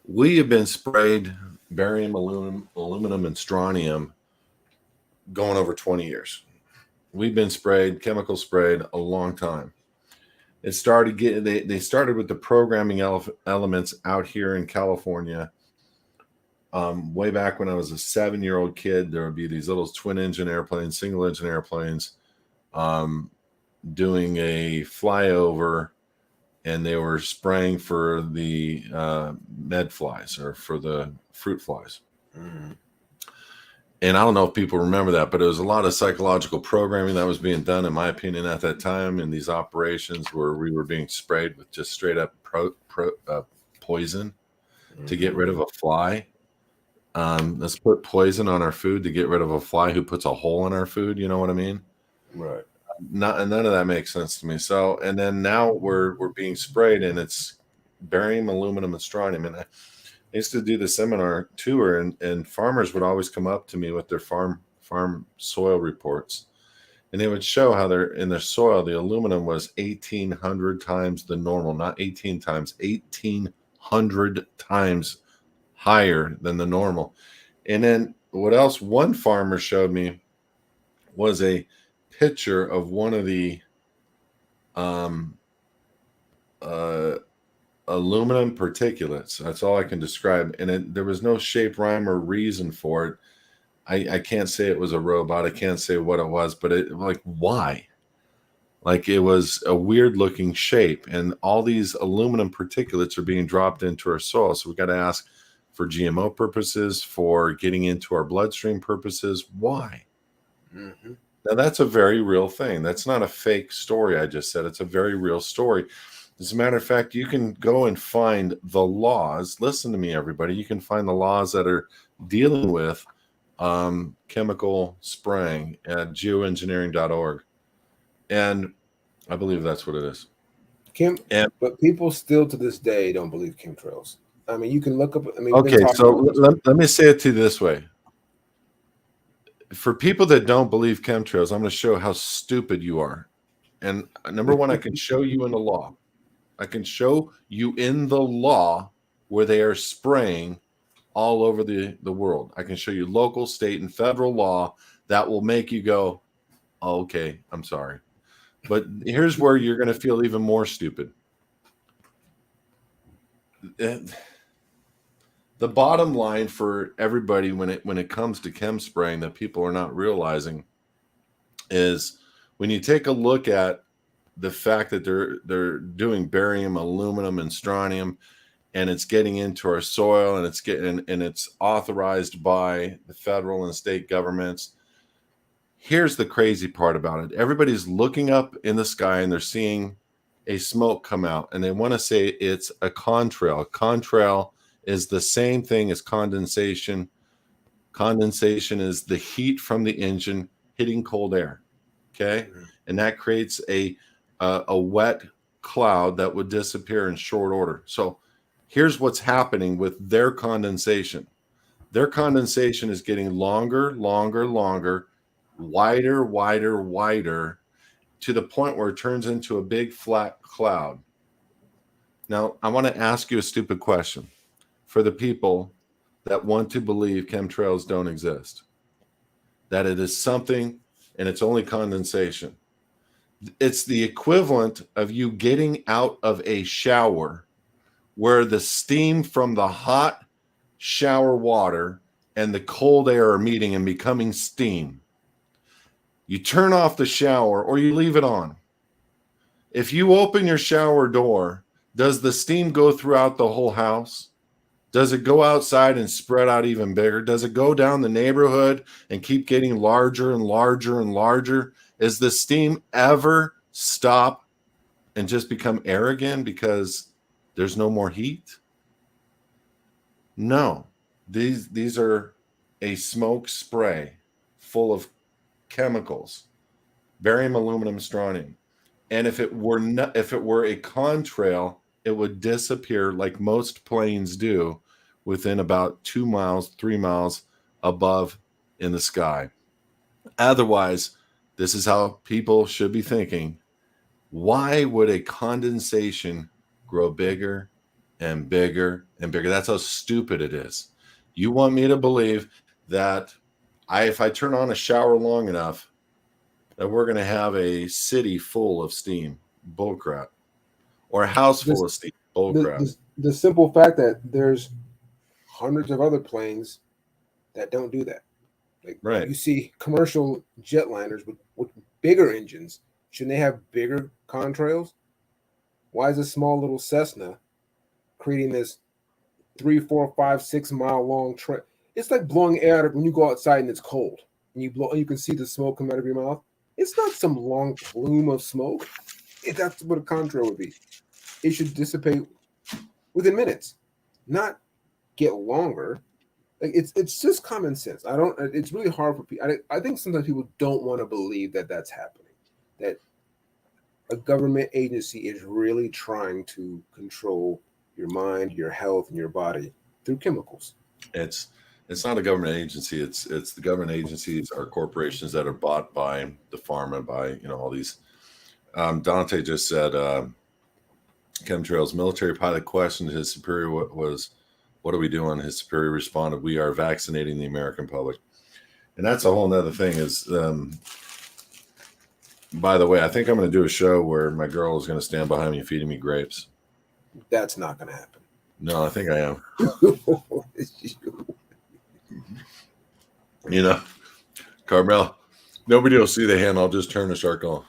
We have been sprayed barium, aluminum, and strontium going over 20 years. We've been chemical sprayed a long time. It started they started with the programming elements out here in California. Way back when I was a 7-year-old kid, there would be these little twin engine airplanes, single engine airplanes, doing a flyover, and they were spraying for the med flies, or for the fruit flies. mm. And I don't know if people remember that, but it was a lot of psychological programming that was being done, in my opinion, at that time, in these operations where we were being sprayed with just straight up poison to get rid of a fly. Let's put poison on our food to get rid of a fly who puts a hole in our food. You know what I mean? Right. None of that makes sense to me. So, and then now we're being sprayed, and it's barium, aluminum, and strontium. And I used to do the seminar tour, and farmers would always come up to me with their farm soil reports, and they would show how in their soil the aluminum was 1,800 times the normal, not 18 times, 1,800 times higher than the normal. And then what else one farmer showed me was a picture of one of the aluminum particulates. That's all I can describe. And there was no shape, rhyme, or reason for it. I can't say it was a robot. I can't say what it was, but why? Like, it was a weird looking shape, and all these aluminum particulates are being dropped into our soil. So we got to ask, for GMO purposes, for getting into our bloodstream purposes, why? Mm-hmm. Now, that's a very real thing. That's not a fake story I just said. It's a very real story. As a matter of fact, you can go and find the laws. Listen to me, everybody. You can find the laws that are dealing with chemical spraying at geoengineering.org. And I believe that's what it is. But people still to this day don't believe chemtrails. I mean, you can look up. I mean, okay, so let me say it to you this way. For people that don't believe chemtrails, I'm going to show how stupid you are. And number one, I can show you in the law. I can show you in the law where they are spraying all over the world. I can show you local, state, and federal law that will make you go, oh, okay, I'm sorry. But here's where you're going to feel even more stupid. The bottom line for everybody when it comes to chem spraying that people are not realizing is, when you take a look at the fact that they're doing barium, aluminum, and strontium, and it's getting into our soil, and it's authorized by the federal and state governments. Here's the crazy part about it. Everybody's looking up in the sky, and they're seeing a smoke come out, and they want to say it's a contrail. Contrail is the same thing as condensation. Condensation is the heat from the engine hitting cold air. Okay. Mm-hmm. And that creates a wet cloud that would disappear in short order. So here's what's happening with their condensation. Their condensation is getting longer, wider, to the point where it turns into a big flat cloud. Now, I want to ask you a stupid question. for the people that want to believe chemtrails don't exist, that it is something and it's only condensation. It's the equivalent of you getting out of a shower where the steam from the hot shower water and the cold air are meeting and becoming steam. You turn off the shower or you leave it on. If you open your shower door, does the steam go throughout the whole house? Does it go outside and spread out even bigger? Does it go down the neighborhood and keep getting larger and larger and larger? Is the steam ever stop and just become air again because there's no more heat? No. These are a smoke spray full of chemicals, barium, aluminum, strontium. And if it were a contrail, it would disappear like most planes do within about 2 miles, 3 miles above in the sky. Otherwise, this is how people should be thinking. Why would a condensation grow bigger and bigger and bigger? That's how stupid it is. You want me to believe that if I turn on a shower long enough, that we're going to have a city full of steam? Bullcrap. Or a house full of steam? Bullcrap. The simple fact that there's hundreds of other planes that don't do that. Like, right. You see commercial jetliners with bigger engines. Shouldn't they have bigger contrails? Why is a small little Cessna creating this 3, 4, 5, 6 mile long trail? It's like blowing air out of when you go outside and it's cold and you blow and you can see the smoke come out of your mouth. It's not some long plume of smoke. That's what a contrail would be. It should dissipate within minutes, not get longer. Like it's just common sense. It's really hard for people. I think sometimes people don't want to believe that that's happening, that a government agency is really trying to control your mind, your health, and your body through chemicals. It's not a government agency. It's the government agencies are corporations that are bought by the pharma, by all these. Dante just said chemtrails. Military pilot questioned his superior what are we doing? His superior responded, "We are vaccinating the American public." And that's a whole nother thing is, by the way, I think I'm going to do a show where my girl is going to stand behind me feeding me grapes. That's not going to happen. No, I think I am. Carmel, nobody will see the hand. I'll just turn the shark off.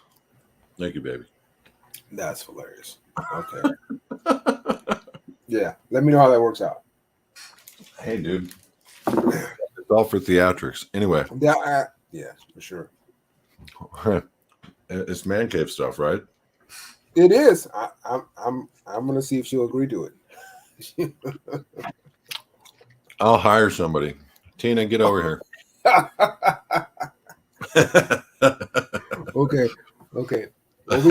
Thank you, baby. That's hilarious. Okay. Yeah. Let me know how that works out. Hey, dude. It's all for theatrics. Anyway. Yeah, for sure. It's Mancave stuff, right? It is. I'm gonna see if she'll agree to it. I'll hire somebody. Tina, get over here. Okay. Well,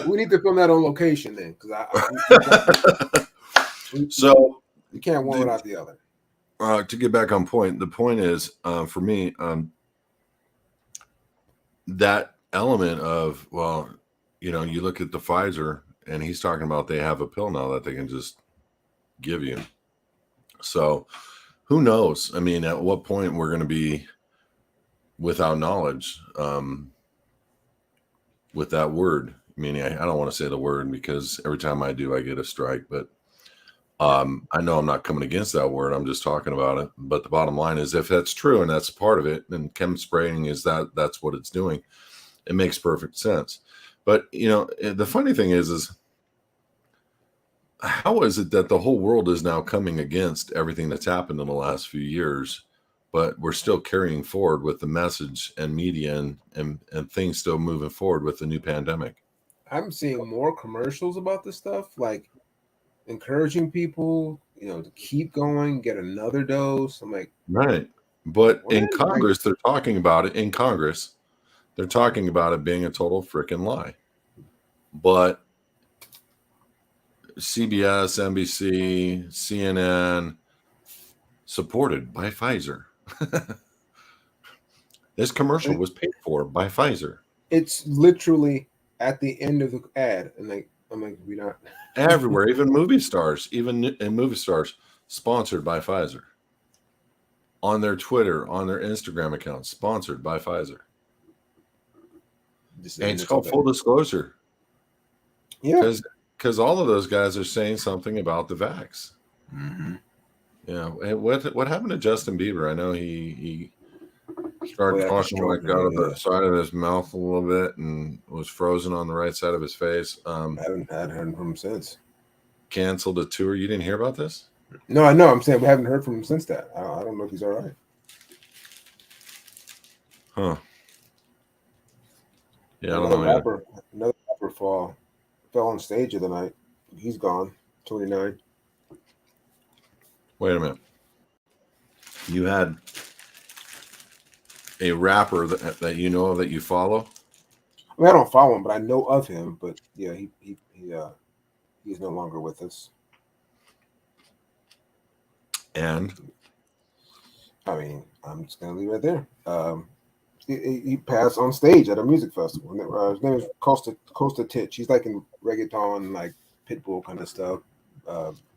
we need to film that on location then, because so you can't one without the other. To get back on point, the point is for me that element of you look at the Pfizer and he's talking about they have a pill now that they can just give you. So who knows? I mean, at what point we're going to be without knowledge with that word. I mean, I don't want to say the word because every time I do, I get a strike, but I know I'm not coming against that word. I'm just talking about it. But the bottom line is if that's true and that's part of it, and chem spraying is that's what it's doing, it makes perfect sense. But, the funny thing is how is it that the whole world is now coming against everything that's happened in the last few years, but we're still carrying forward with the message and media and things still moving forward with the new pandemic? I'm seeing more commercials about this stuff, like encouraging people, to keep going, get another dose. I'm like, right. But in Congress, they're talking about it. In Congress, they're talking about it being a total freaking lie. But CBS, NBC, CNN, supported by Pfizer. This commercial was paid for by Pfizer. It's literally at the end of the ad, and I'm like, we not everywhere, even movie stars, sponsored by Pfizer. On their Twitter, on their Instagram accounts, sponsored by Pfizer. And it's called full disclosure. Yeah. Because all of those guys are saying something about the vax. Mm-hmm. Yeah. And what happened to Justin Bieber? I know he started talking like out of the side of his mouth a little bit and was frozen on the right side of his face. I haven't heard from him since. Canceled a tour. You didn't hear about this? No, I know. I'm saying we haven't heard from him since that. I don't know if he's all right. Huh. Yeah, I don't know. Another rapper fell on stage of the night. He's gone. 29. Wait a minute. You had a rapper that you know of that you follow? I mean, I don't follow him, but I know of him. But yeah, he's no longer with us. And I mean, I'm just gonna leave it there. He passed on stage at a music festival. His name is Costa Titch. He's like in reggaeton, like Pitbull kind of stuff.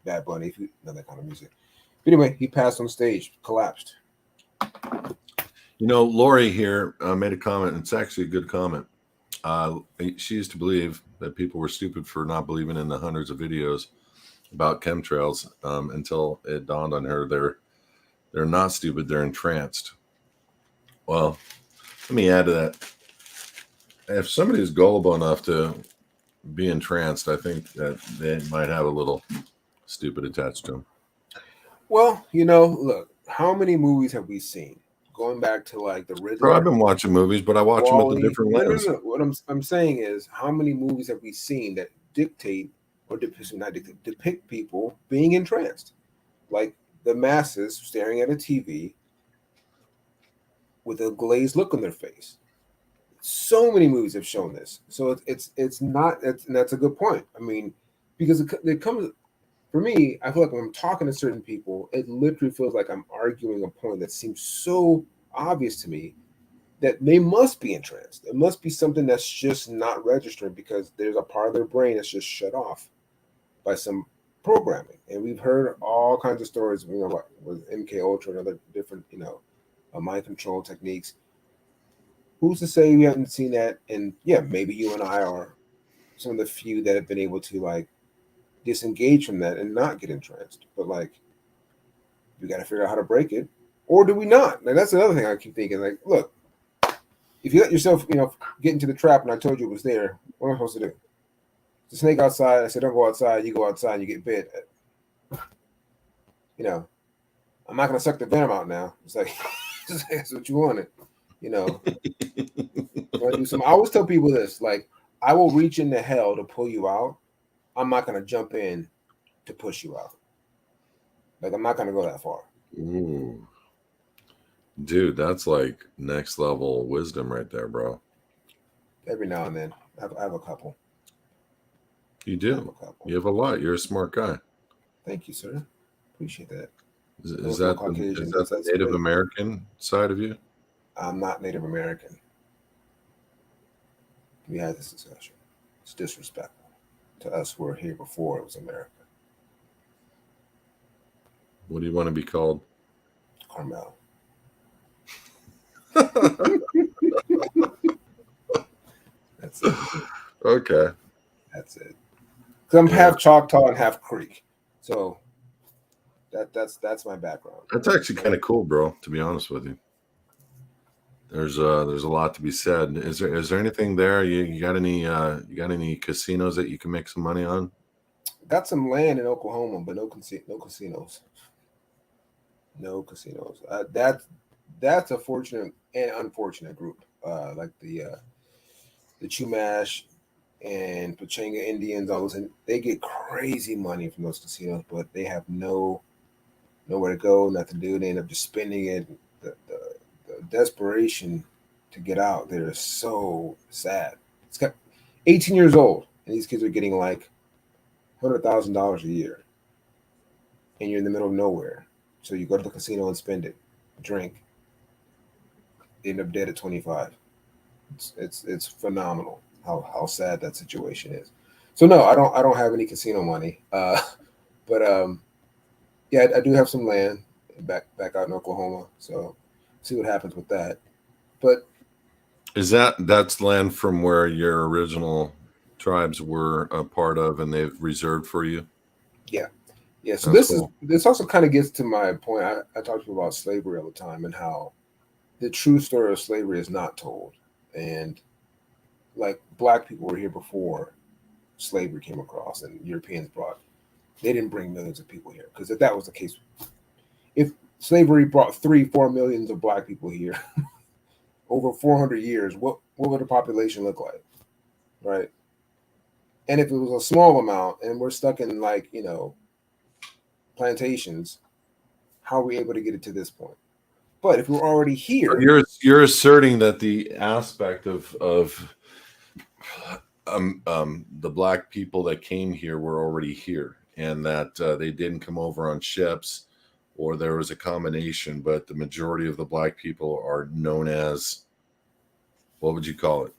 Bad Bunny, if you know that kind of music. But anyway, he passed on stage, collapsed. You know, Lori here made a comment, and it's actually a good comment. She used to believe that people were stupid for not believing in the hundreds of videos about chemtrails until it dawned on her they're not stupid, they're entranced. Well, let me add to that. If somebody's gullible enough to be entranced, I think that they might have a little stupid attached to them. Well, you know, look, how many movies have we seen? Going back to like the Riddler. Bro, I've been watching movies, but I watch them with a different lens. No. What I'm saying is, how many movies have we seen that depict people being entranced, like the masses staring at a TV with a glazed look on their face? So many movies have shown this. So it's not. And that's a good point. I mean, because it comes. For me, I feel like when I'm talking to certain people, it literally feels like I'm arguing a point that seems so obvious to me that they must be entranced. It must be something that's just not registering because there's a part of their brain that's just shut off by some programming. And we've heard all kinds of stories, you know, with MK Ultra and other different, you know, mind control techniques. Who's to say we haven't seen that? And yeah, maybe you and I are some of the few that have been able to like disengage from that and not get entranced. But like, we got to figure out how to break it, or do we not? Like, that's another thing I keep thinking. Like, look, if you let yourself, you know, get into the trap, and I told you it was there, what am I supposed to do? The snake outside. I said, don't go outside. You go outside, and you get bit. You know, I'm not gonna suck the venom out now. It's like that's what you wanted. You know, do some. I always tell people this: like, I will reach into hell to pull you out. I'm not going to jump in to push you out. Like, I'm not going to go that far. Ooh. Dude, that's like next level wisdom right there, bro. Every now and then. I have a couple. You do? You have a lot. You're a smart guy. Thank you, sir. Appreciate that. Is that the Native American side of you? I'm not Native American. We had this discussion. It's disrespectful to us who were here before it was America. What do you want to be called? Carmel. That's it. Okay. That's it. Because I'm half Choctaw and half Creek. So that's my background. That's actually kind of cool, bro, to be honest with you. There's a lot to be said. Is there anything there? You got any casinos that you can make some money on? Got some land in Oklahoma, but no casinos. No casinos. That's a fortunate and unfortunate group. Like the Chumash and Pachanga Indians, all those, and they get crazy money from those casinos, but they have nowhere to go, nothing to do. They end up just spending it. The desperation to get out there is so sad. It's got 18 years old, and these kids are getting like $100,000 a year, and you're in the middle of nowhere. So you go to the casino and spend it, drink, end up dead at 25. It's phenomenal how sad that situation is. So no, I don't have any casino money. But Yeah, I do have some land back out in Oklahoma, so see what happens with that. But Is that's land from where your original tribes were a part of, and they've reserved for you? yeah, yeah. So That's cool. this also kind of gets to my point. I talk to you about slavery all the time and how the true story of slavery is not told. And like black people were here before slavery came across and Europeans brought. They didn't bring millions of people here because if that was the case, if slavery brought 3-4 millions of black people here over 400 years, what would the population look like, right? And if it was a small amount and we're stuck in like plantations, how are we able to get it to this point? But if we're already So here, you're asserting that the aspect of the black people that came here were already here, and that they didn't come over on ships, or there was a combination, but the majority of the black people are known as, what would you call it?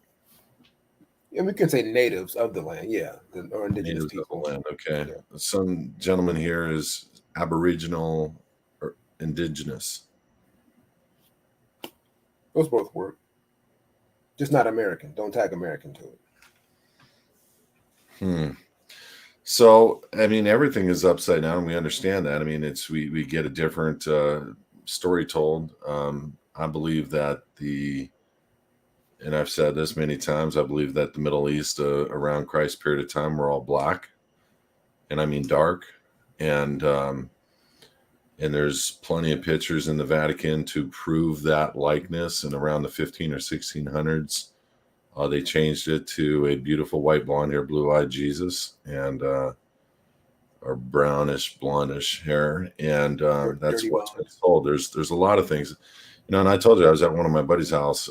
and we can say natives of the land, yeah, or indigenous Natives of the people, land. Okay. yeah, Some gentleman here is Aboriginal or indigenous. those both work. Just not American. Don't tag American to it. Hmm. So, I mean, everything is upside down. We understand that. I mean, we get a different story told. I believe that and I've said this many times, I believe that the Middle East around Christ's period of time were all black, and I mean dark, and and there's plenty of pictures in the Vatican to prove that likeness. And around the 15 or 1600s, they changed it to a beautiful white blonde hair, blue eyed Jesus, and or brownish blondish hair, and that's Dirty what's been blonde. told. There's a lot of things, and I told you I was at one of my buddy's house,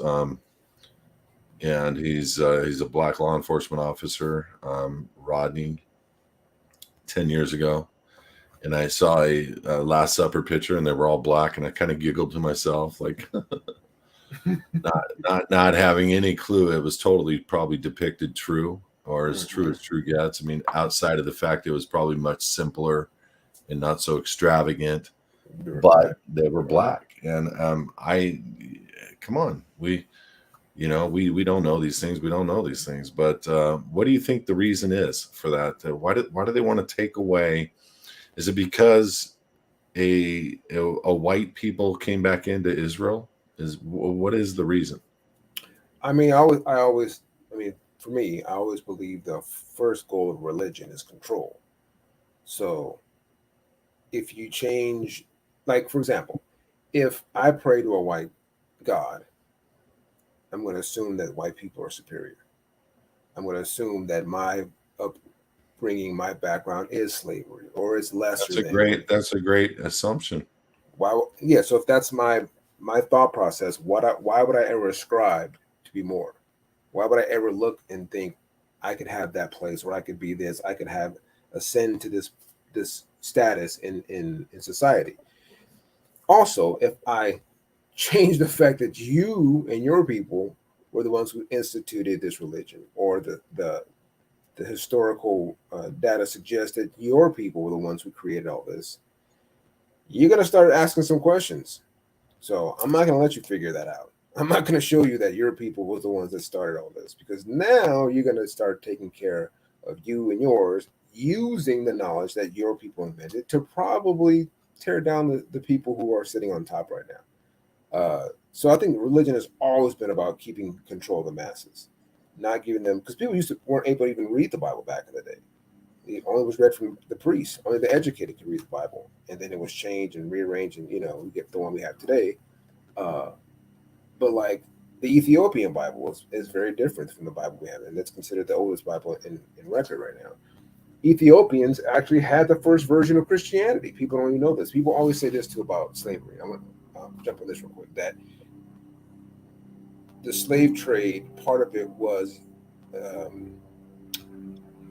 and he's a black law enforcement officer, Rodney, 10 years ago, and I saw a Last Supper picture, and they were all black, and I kind of giggled to myself, like not having any clue it was totally probably depicted true, or as true gets. I mean, outside of the fact it was probably much simpler and not so extravagant, We were but black. they were Right. black. And I come on, we don't know these things. We don't know these things. But what do you think the reason is for that? Why do they want to take away? Is it because a white people came back into Israel? What is the reason? I mean, I mean, for me, I always believe the first goal of religion is control. So if you change, like for example, if I pray to a white god, I'm going to assume that white people are superior. I'm going to assume that my upbringing, my background is slavery or is lesser than what. That's a great assumption. Why? Yeah. So if that's my thought process, why would I ever ascribe to be more? Why would I ever look and think I could have that place where I could be this, I could have ascend to this status in society? Also, if I change the fact that you and your people were the ones who instituted this religion, or the historical data suggests that your people were the ones who created all this, you're going to start asking some questions. So I'm not going to let you figure that out. I'm not going to show you that your people was the ones that started all this, because now you're going to start taking care of you and yours using the knowledge that your people invented to probably tear down the people who are sitting on top right now. So I think religion has always been about keeping control of the masses, not giving them, because people weren't able to even read the Bible back in the day. It only was read from the priests. Only the educated could read the Bible, and then it was changed and rearranged, and we get the one we have today. Uh, but like the Ethiopian Bible is very different from the Bible we have, and it's considered the oldest Bible in record right now. Ethiopians actually had the first version of Christianity. People don't even know this. People always say this too about slavery. I'm gonna jump on this real quick. That the slave trade, part of it was um,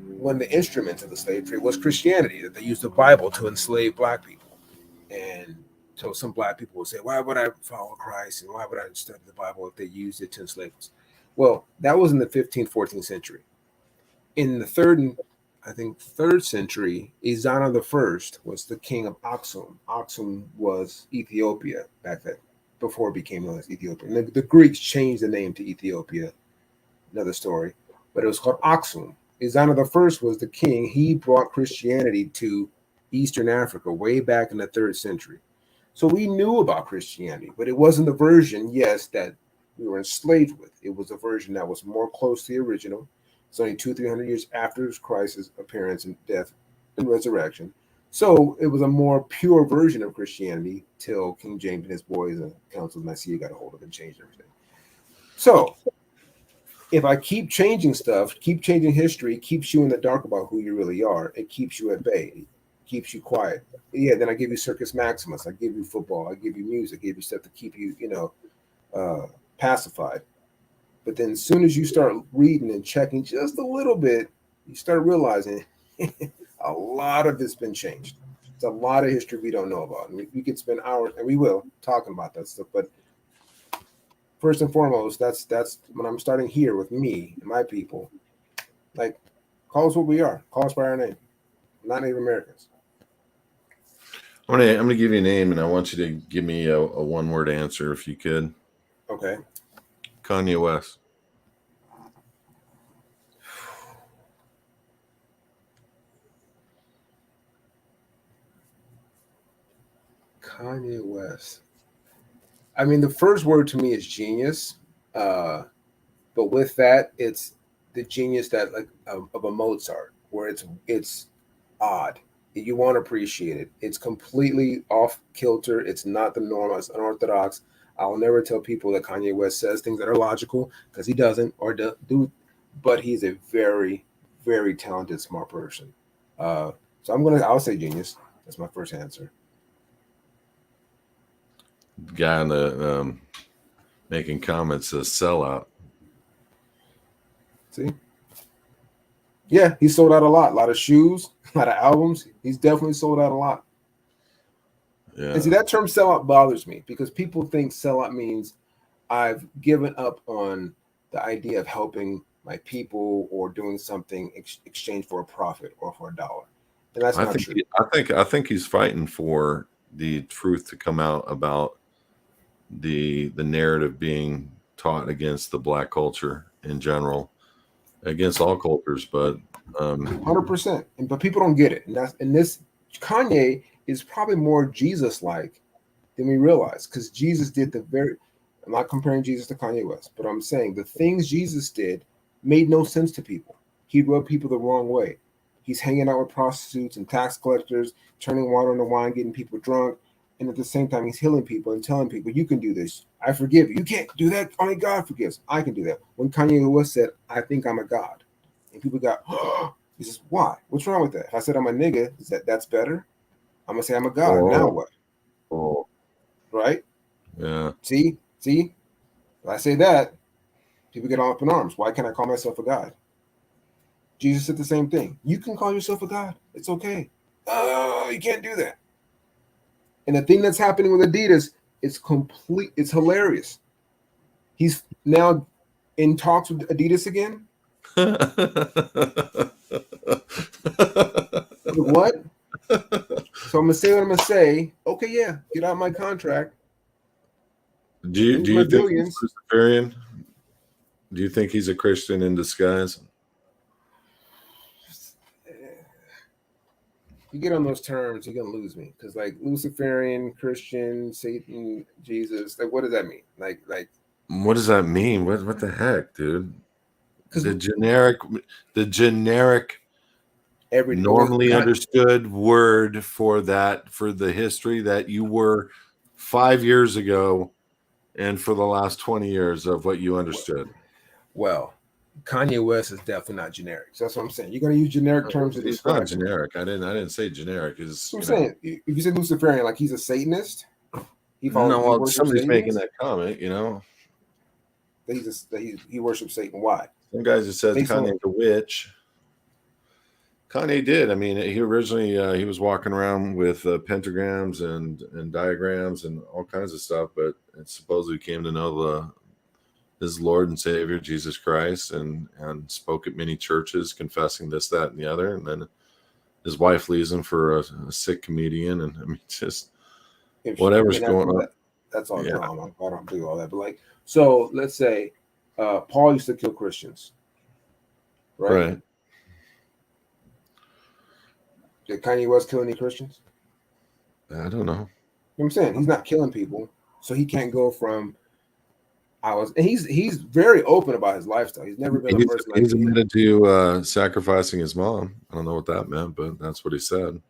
one of the instruments of the slave trade was Christianity. That they used the Bible to enslave black people, and so some black people would say, "Why would I follow Christ and why would I study the Bible if they used it to enslave us?" Well, that was in the 15th, 14th century. In the third and I think 3rd century, Izana the First was the king of Aksum. Aksum was Ethiopia back then, before it became known as Ethiopia. And the Greeks changed the name to Ethiopia. Another story, but it was called Aksum. Izana the First was the king. He brought Christianity to Eastern Africa way back in the 3rd century. So we knew about Christianity, but it wasn't the version, yes, that we were enslaved with. It was a version that was more close to the original. It's only 200-300 years after Christ's appearance and death and resurrection. So it was a more pure version of Christianity till King James and his boys and Council of Nicaea got a hold of it and changed everything. So if I keep changing stuff, keep changing history, keeps you in the dark about who you really are, it keeps you at bay, it keeps you quiet. Yeah, then I give you Circus Maximus, I give you football, I give you music, I give you stuff to keep you, pacified. But then as soon as you start reading and checking just a little bit, you start realizing a lot of it's been changed. It's a lot of history we don't know about. And we could spend hours, and we will, talking about that stuff. But first and foremost, that's when I'm starting here with me and my people. Like, call us what we are. Call us by our name. We're not Native Americans. I'm gonna give you a name, and I want you to give me a one-word answer if you could. Okay. Kanye West. Kanye West. I mean, the first word to me is genius. But with that, it's the genius that like of a Mozart, where it's odd. You want to appreciate it. It's completely off kilter. It's not the norm. It's unorthodox. I'll never tell people that Kanye West says things that are logical because he doesn't or do. But he's a very, very talented, smart person. So I'll say genius. That's my first answer. Guy in the making comments says sellout. See? Yeah, he sold out a lot of shoes, a lot of albums. He's definitely sold out a lot. Yeah. And see, that term sellout bothers me because people think sellout means I've given up on the idea of helping my people or doing something exchange for a profit or for a dollar. And that's not true. I think he's fighting for the truth to come out about the narrative being taught against the black culture in general, against all cultures, but 100%. But people don't get it. And this Kanye is probably more Jesus-like than we realize because Jesus did I'm not comparing Jesus to Kanye West, but I'm saying the things Jesus did made no sense to people. He rubbed people the wrong way. He's hanging out with prostitutes and tax collectors, turning water into wine, getting people drunk. And at the same time, he's healing people and telling people, you can do this. I forgive you. You can't do that. Only God forgives. I can do that. When Kanye West said, I think I'm a God. And people got, he says, why? What's wrong with that? If I said I'm a nigga, that's better? I'm going to say I'm a God. Now what? Right? Yeah. See? If I say that, people get all up in arms. Why can't I call myself a God? Jesus said the same thing. You can call yourself a God. It's okay. Oh, you can't do that. And the thing that's happening with Adidas is it's hilarious. He's now in talks with Adidas again. What? So I'm gonna say what I'm gonna say. Okay, yeah, get out of my contract. Do you think he's Luciferian? Do you think he's a Christian in disguise? You get on those terms, you're gonna lose me because like Luciferian, Christian, Satan, Jesus, like what does that mean? Like what does that mean? What the heck, dude? The generic normally understood word for that, for the history that you were 5 years ago and for the last 20 years of what you understood. Well, Kanye West is definitely not generic. So that's what I'm saying. You're going to use generic terms to describe. It's not generic. I didn't say generic. Is I'm saying if you say Luciferian, like he's a Satanist. He somebody's making that comment. That he worships Satan. Why? Some guys have said Kanye's a witch. Kanye did. I mean, he originally he was walking around with pentagrams and diagrams and all kinds of stuff, but it supposedly came to know his Lord and Savior, Jesus Christ, and spoke at many churches confessing this, that, and the other. And then his wife leaves him for a sick comedian. And I mean, just whatever's going on. That's all drama. I don't do all that. But like, so let's say Paul used to kill Christians, right? Did Kanye West kill any Christians? I don't know. You know what I'm saying? He's not killing people, so he can't go from he's very open about his lifestyle. He's never been a person like he's admitted to sacrificing his mom. I don't know what that meant, but that's what he said.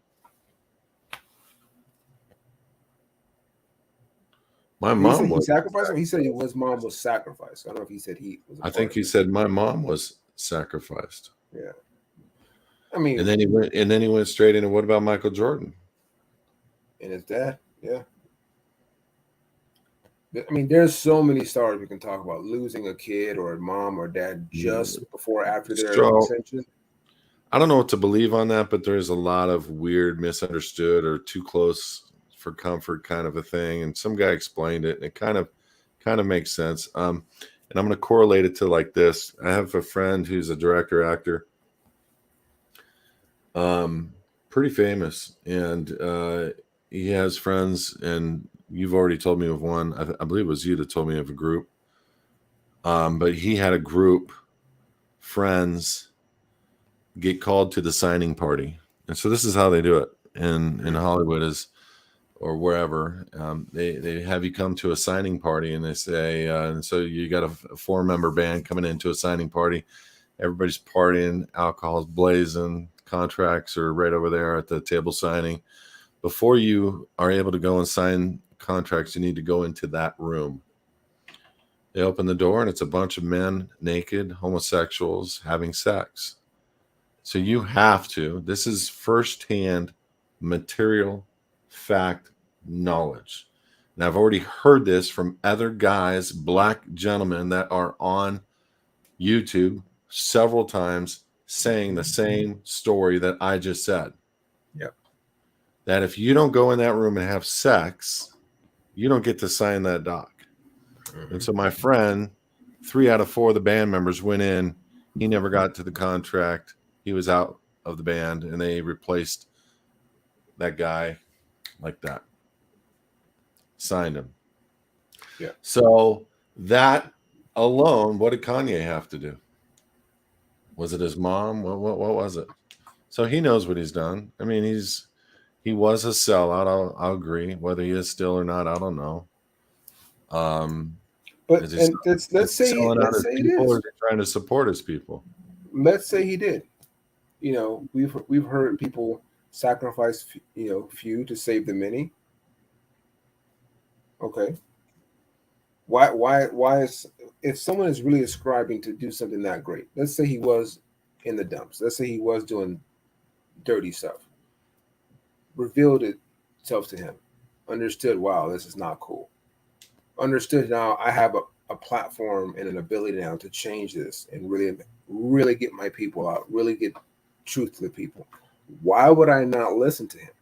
My mom was sacrificed. He said his mom was sacrificed. I don't know if he said he was. I think he said my mom was sacrificed. Yeah. I mean, and then he went straight into what about Michael Jordan and his dad? Yeah. I mean, there's so many stars we can talk about losing a kid or a mom or dad just before or after their ascension. I don't know what to believe on that, but there's a lot of weird, misunderstood, or too close for comfort kind of a thing. And some guy explained it, and it kind of makes sense. And I'm going to correlate it to like this. I have a friend who's a director, actor, pretty famous, and he has friends, and you've already told me of one. I believe it was you that told me of a group. But he had a group, friends, get called to the signing party. And so this is how they do it in Hollywood or wherever. They have you come to a signing party, and they say, and so you got a 4-member band coming into a signing party. Everybody's partying, alcohol's blazing, contracts are right over there at the table signing. Before you are able to go and sign contracts, you need to go into that room. They open the door, and it's a bunch of men, naked, homosexuals, having sex. So you have to, this is firsthand material fact knowledge. And I've already heard this from other guys, black gentlemen that are on YouTube several times saying the same story that I just said. Yep. That if you don't go in that room and have sex, you don't get to sign that doc. Mm-hmm. And so my friend, 3 out of 4 of the band members went in. He never got to the contract. He was out of the band, and they replaced that guy like that. Signed him. Yeah. So that alone, what did Kanye have to do? Was it his mom? What was it? So he knows what he's done. I mean, he was a sellout. I'll agree. Whether he is still or not, I don't know. But let's say it is. Or trying to support his people. Let's say he did. You know, we've heard people sacrifice, few to save the many. Okay. Why is, if someone is really ascribing to do something that great, let's say he was in the dumps, let's say he was doing dirty stuff, revealed itself to him, understood, wow, this is not cool, understood, now I have a platform and an ability now to change this and really get my people out, really get truth to the people. Why would I not listen to him?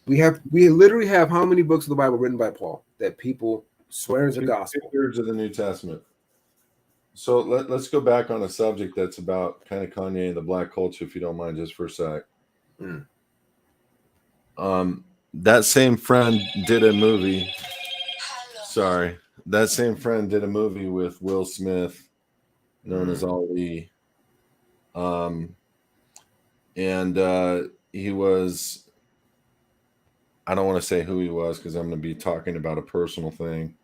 We literally have how many books of the Bible written by Paul that people swear is the gospel? 2/3 of the New Testament. So let's go back on a subject that's about kind of Kanye and the black culture, if you don't mind, just for a sec. That same friend did a movie. Sorry. That same friend did a movie with Will Smith, known as Ali. And he was, I don't want to say who he was because I'm going to be talking about a personal thing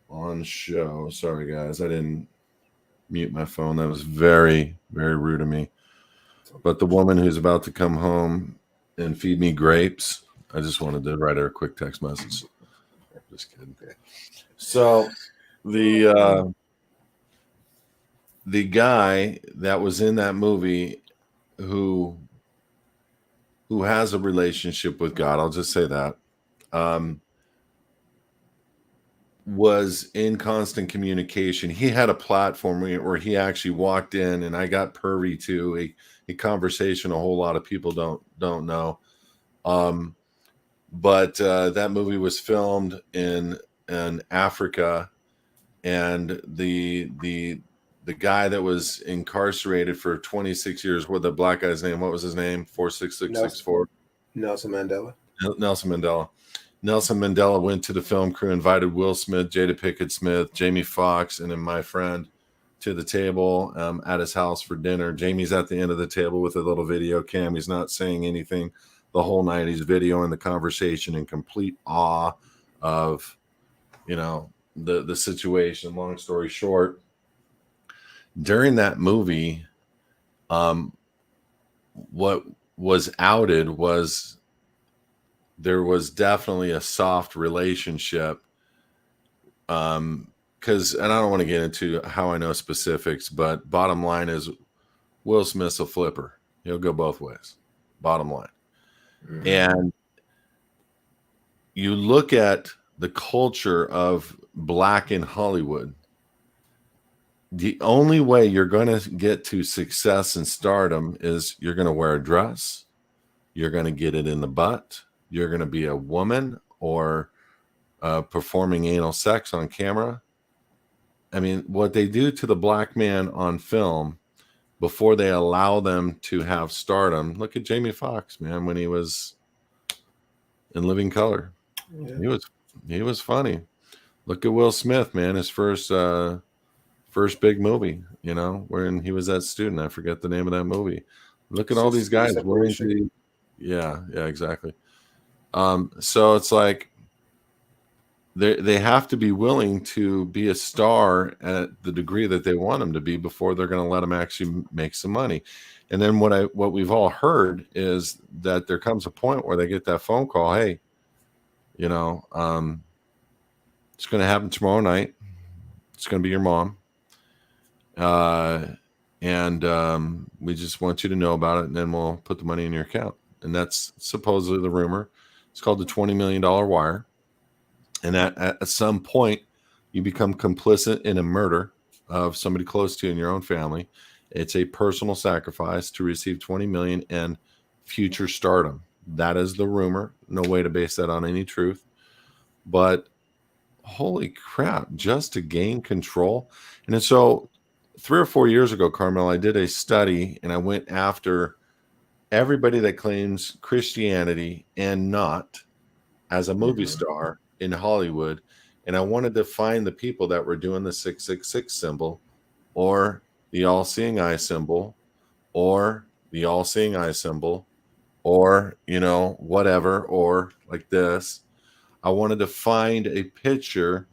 on show. Sorry, guys. I didn't mute my phone. That was very, very rude of me. But the woman who's about to come home and feed me grapes, I just wanted to write her a quick text message. Just kidding. So the guy that was in that movie who has a relationship with God, I'll just say that, was in constant communication. He had a platform where he actually walked in, and I got privy to a conversation a whole lot of people don't know. But that movie was filmed in Africa, and the guy that was incarcerated for 26 years, what the black guy's name? What was his name? 46664. Nelson Mandela. Nelson Mandela. Nelson Mandela went to the film crew, invited Will Smith, Jada Pinkett Smith, Jamie Foxx, and then my friend to the table at his house for dinner. Jamie's at the end of the table with a little video cam. He's not saying anything the whole night. He's videoing the conversation in complete awe of, the situation. Long story short, during that movie, what was outed was there was definitely a soft relationship. Because, and I don't want to get into how I know specifics, but bottom line is Will Smith's a flipper. He'll go both ways. Bottom line. Mm-hmm. And you look at the culture of black in Hollywood. The only way you're going to get to success and stardom is you're going to wear a dress. You're going to get it in the butt. You're going to be a woman or performing anal sex on camera. I mean, what they do to the black man on film before they allow them to have stardom. Look at Jamie Foxx, man, when he was in Living Color. Yeah. He was funny. Look at Will Smith, man, his first big movie, wherein he was that student. I forget the name of that movie. Look at all these guys willing to. Yeah, exactly. So it's like they have to be willing to be a star at the degree that they want them to be before they're going to let them actually make some money. And then what we've all heard is that there comes a point where they get that phone call, hey, it's going to happen tomorrow night. It's going to be your mom. And we just want you to know about it, and then we'll put the money in your account. And that's supposedly the rumor. It's called the $20 million wire. And at some point, you become complicit in a murder of somebody close to you in your own family. It's a personal sacrifice to receive $20 million and future stardom. That is the rumor. No way to base that on any truth. But holy crap, just to gain control. And so 3 or 4 years ago, Carmel, I did a study and I went after everybody that claims Christianity and not as a movie star in Hollywood. And I wanted to find the people that were doing the 666 symbol or the all-seeing eye symbol or the all-seeing eye symbol or, whatever, or like this. I wanted to find a picture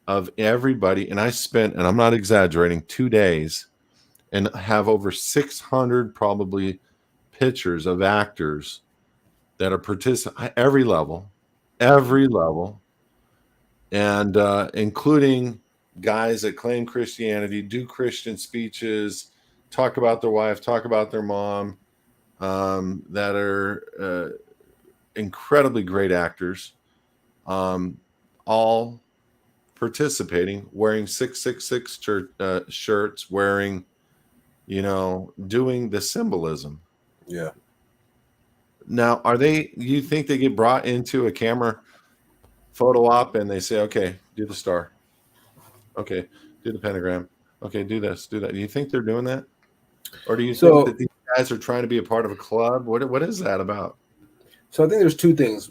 of everybody. And I spent, and I'm not exaggerating, 2 days and have over 600 probably pictures of actors that are participating every level, and including guys that claim Christianity, do Christian speeches, talk about their wife, talk about their mom, that are incredibly great actors, all participating, wearing 666 shirts, wearing, doing the symbolism. Yeah. Now, you think they get brought into a camera photo op and they say, okay, do the star. Okay, do the pentagram. Okay, do this, do that. Do you think they're doing that? Or do you think that these guys are trying to be a part of a club? What is that about? So I think there's two things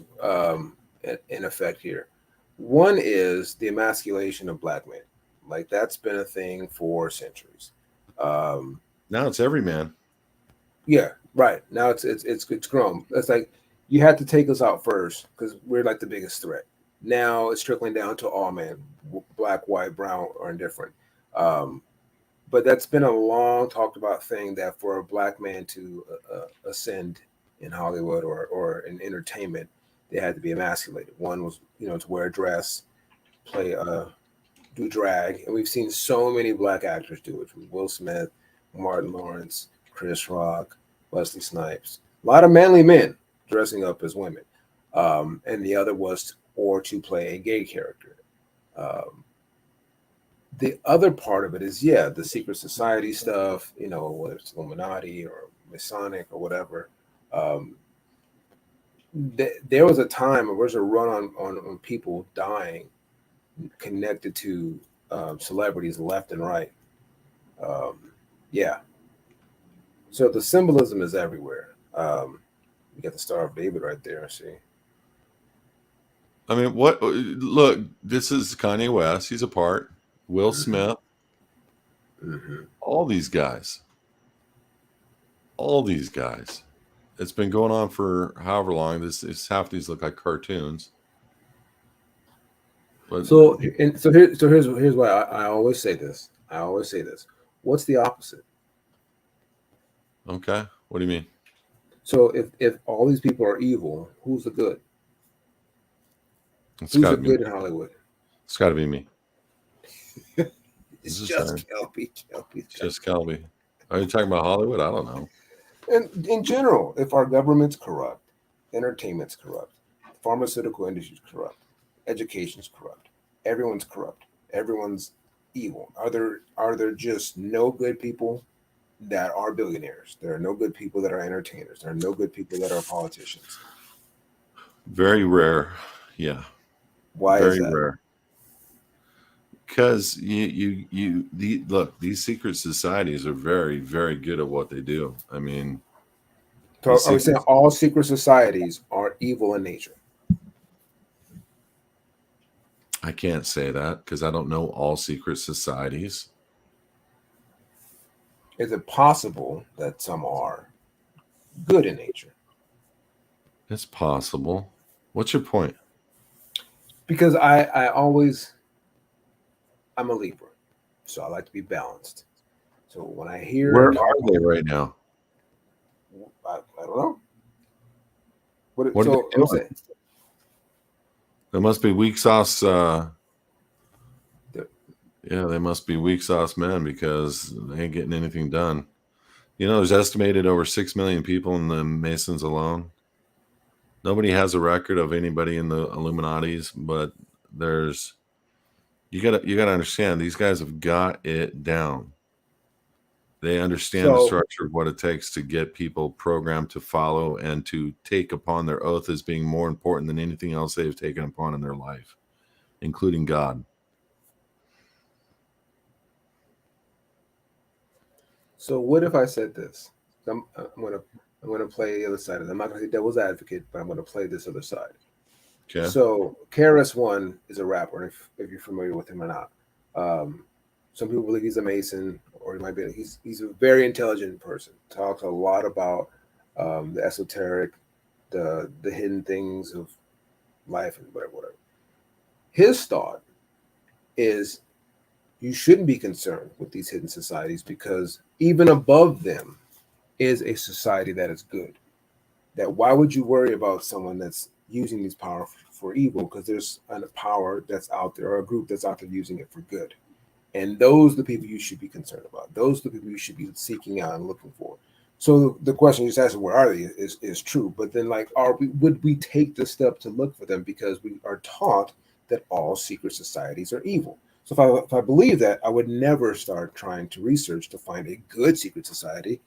in effect here. One is the emasculation of black men. Like that's been a thing for centuries. Now it's every man. Yeah, right. Now it's grown. It's like you had to take us out first because we're like the biggest threat. Now it's trickling down to all men, black, white, brown, or indifferent. But that's been a long talked about thing that for a black man to ascend in Hollywood or in entertainment, they had to be emasculated. One was, to wear a dress, do drag. And we've seen so many black actors do it, from Will Smith, Martin Lawrence, Chris Rock, Wesley Snipes. A lot of manly men dressing up as women. And the other was to play a gay character. The other part of it is, the secret society stuff, whether it's Illuminati or Masonic or whatever. There was a time, or there was a run on people dying connected to celebrities left and right. Yeah. So the symbolism is everywhere. You got the Star of David right there. See. I mean, what? Look, this is Kanye West. He's a part. Will Mm-hmm. Smith. Mm-hmm. All these guys. All these guys. It's been going on for however long. Half these look like cartoons. But So here's why I always say this. I always say this. What's the opposite? okay, what do you mean? So if all these people are evil, who's the good? It's Who's got the to be me. good in Hollywood? It's got to be me. It's This is just saying, Kelby. Kelby. just Kelby. Are you talking about Hollywood? I don't know. And in general, if our government's corrupt, entertainment's corrupt, pharmaceutical industry's corrupt, education's corrupt, everyone's corrupt, everyone's evil. Are there just no good people that are billionaires? There are no good people that are entertainers. There are no good people that are politicians. Very rare. Yeah, Why is very that? rare. Because look, these secret societies are very, very good at what they do. I mean, So these are we saying secret. all secret societies are evil in nature? I can't say that because I don't know all secret societies. Is it possible that some are good in nature? It's possible. What's your point? Because I'm a Libra, so I like to be balanced. So when I Where hear, are they right now? I don't know. What are they So I'm doing? saying, There must be weak sauce. the- Yeah, they must be weak sauce men because they ain't getting anything done. You know, there's estimated over 6 million people in the Masons alone. Nobody has a record of anybody in the Illuminati's, but there's you gotta understand these guys have got it down. They understand the so structure of what it takes to get people programmed to follow and to take upon their oath as being more important than anything else they've taken upon in their life, including God. so what if I said this? I'm gonna play the other side of it. I'm not gonna say devil's advocate, but I'm gonna play this other side. Okay. So KRS One is a rapper, if you're familiar with him or not. Um, some people believe he's a Mason, or he might be. He's a very intelligent person. Talks a lot about the esoteric, the hidden things of life and whatever. His thought is you shouldn't be concerned with these hidden societies because even above them is a society that is good. That why would you worry about someone that's using these power for evil? Because there's a power that's out there or a group that's out there using it for good. And those are the people you should be concerned about. Those are the people you should be seeking out and looking for. So the question you just asked, where are they, is true. But then, like, would we take the step to look for them because we are taught that all secret societies are evil? So if I believe that, I would never start trying to research to find a good secret society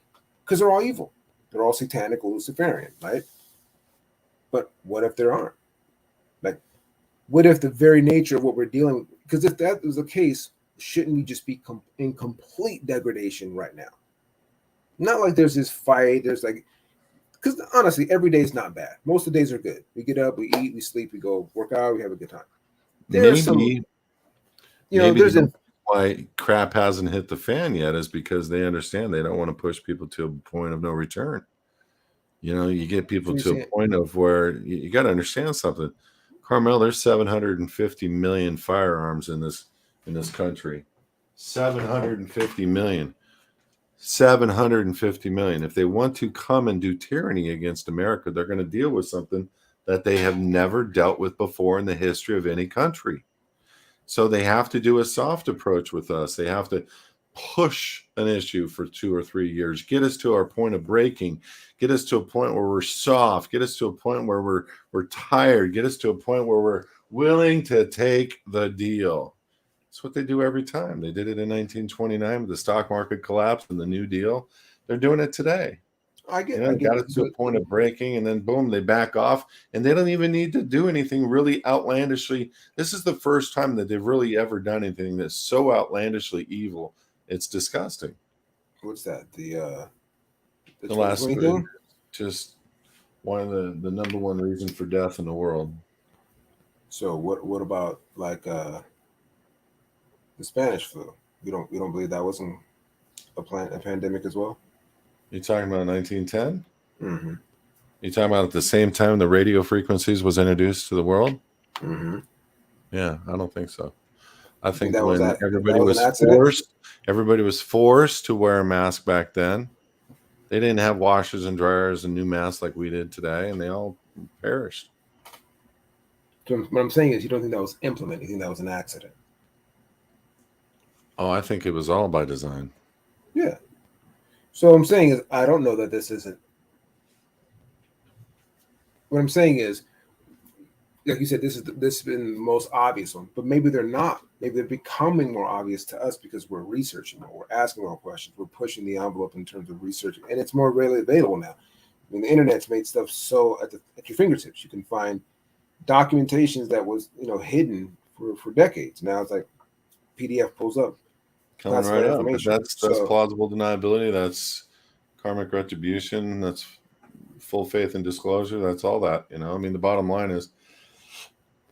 because they're all evil. They're all satanic or Luciferian, right? But what if there aren't? Like, what if the very nature of what we're dealing with, because if that was the case, shouldn't we just be in complete degradation right now? Not like there's this fight, there's like, because honestly, every day is not bad. Most of the days are good. We get up, we eat, we sleep, we go work out, we have a good time. There's some, Maybe maybe there's the why crap hasn't hit the fan yet is because they understand they don't want to push people to a point of no return. You know, you get people to a point of where you got to understand something. Carmel, there's 750 million firearms in this country. 750 million. 750 million. If they want to come and do tyranny against America, they're going to deal with something that they have never dealt with before in the history of any country. So they have to do a soft approach with us. They have to push an issue for 2 or 3 years, get us to our point of breaking, get us to a point where we're soft, get us to a point where we're tired, get us to a point where we're willing to take the deal. That's what they do every time. They did it in 1929 with the stock market collapse and the New Deal. They're doing it today. I get, They got it to so, a point of breaking, and then boom, they back off, and they don't even need to do anything really outlandishly. This is the first time that they've really ever done anything that's so outlandishly evil. It's disgusting. what's that? The The last 2020 30 years, thing. just one of the number one reason for death in the world. So what about like the Spanish flu? You don't believe that wasn't a pandemic as well? You talking about 1910? Mm-hmm. You talking about at the same time the radio frequencies was introduced to the world? Mm-hmm. Yeah, I don't think so. I You think think that was when that was an accident? everybody was forced to wear a mask back then. They didn't have washers and dryers and new masks like we did today, and they all perished. So what I'm saying is, you don't think that was implemented? You think that was an accident? Oh, I think it was all by design. Yeah. So what I'm saying is, I don't know that this isn't. What I'm saying is, like you said, this has been the most obvious one, but maybe they're not. Maybe they're becoming more obvious to us because we're researching more, we're asking more questions, we're pushing the envelope in terms of research, and it's more readily available now. I mean, the internet's made stuff so at your fingertips. You can find documentations that was hidden for decades. Now it's like PDF pulls up Coming right classified up. But information. that's So plausible deniability. That's karmic retribution. That's full faith and disclosure. That's all that. I mean, the bottom line is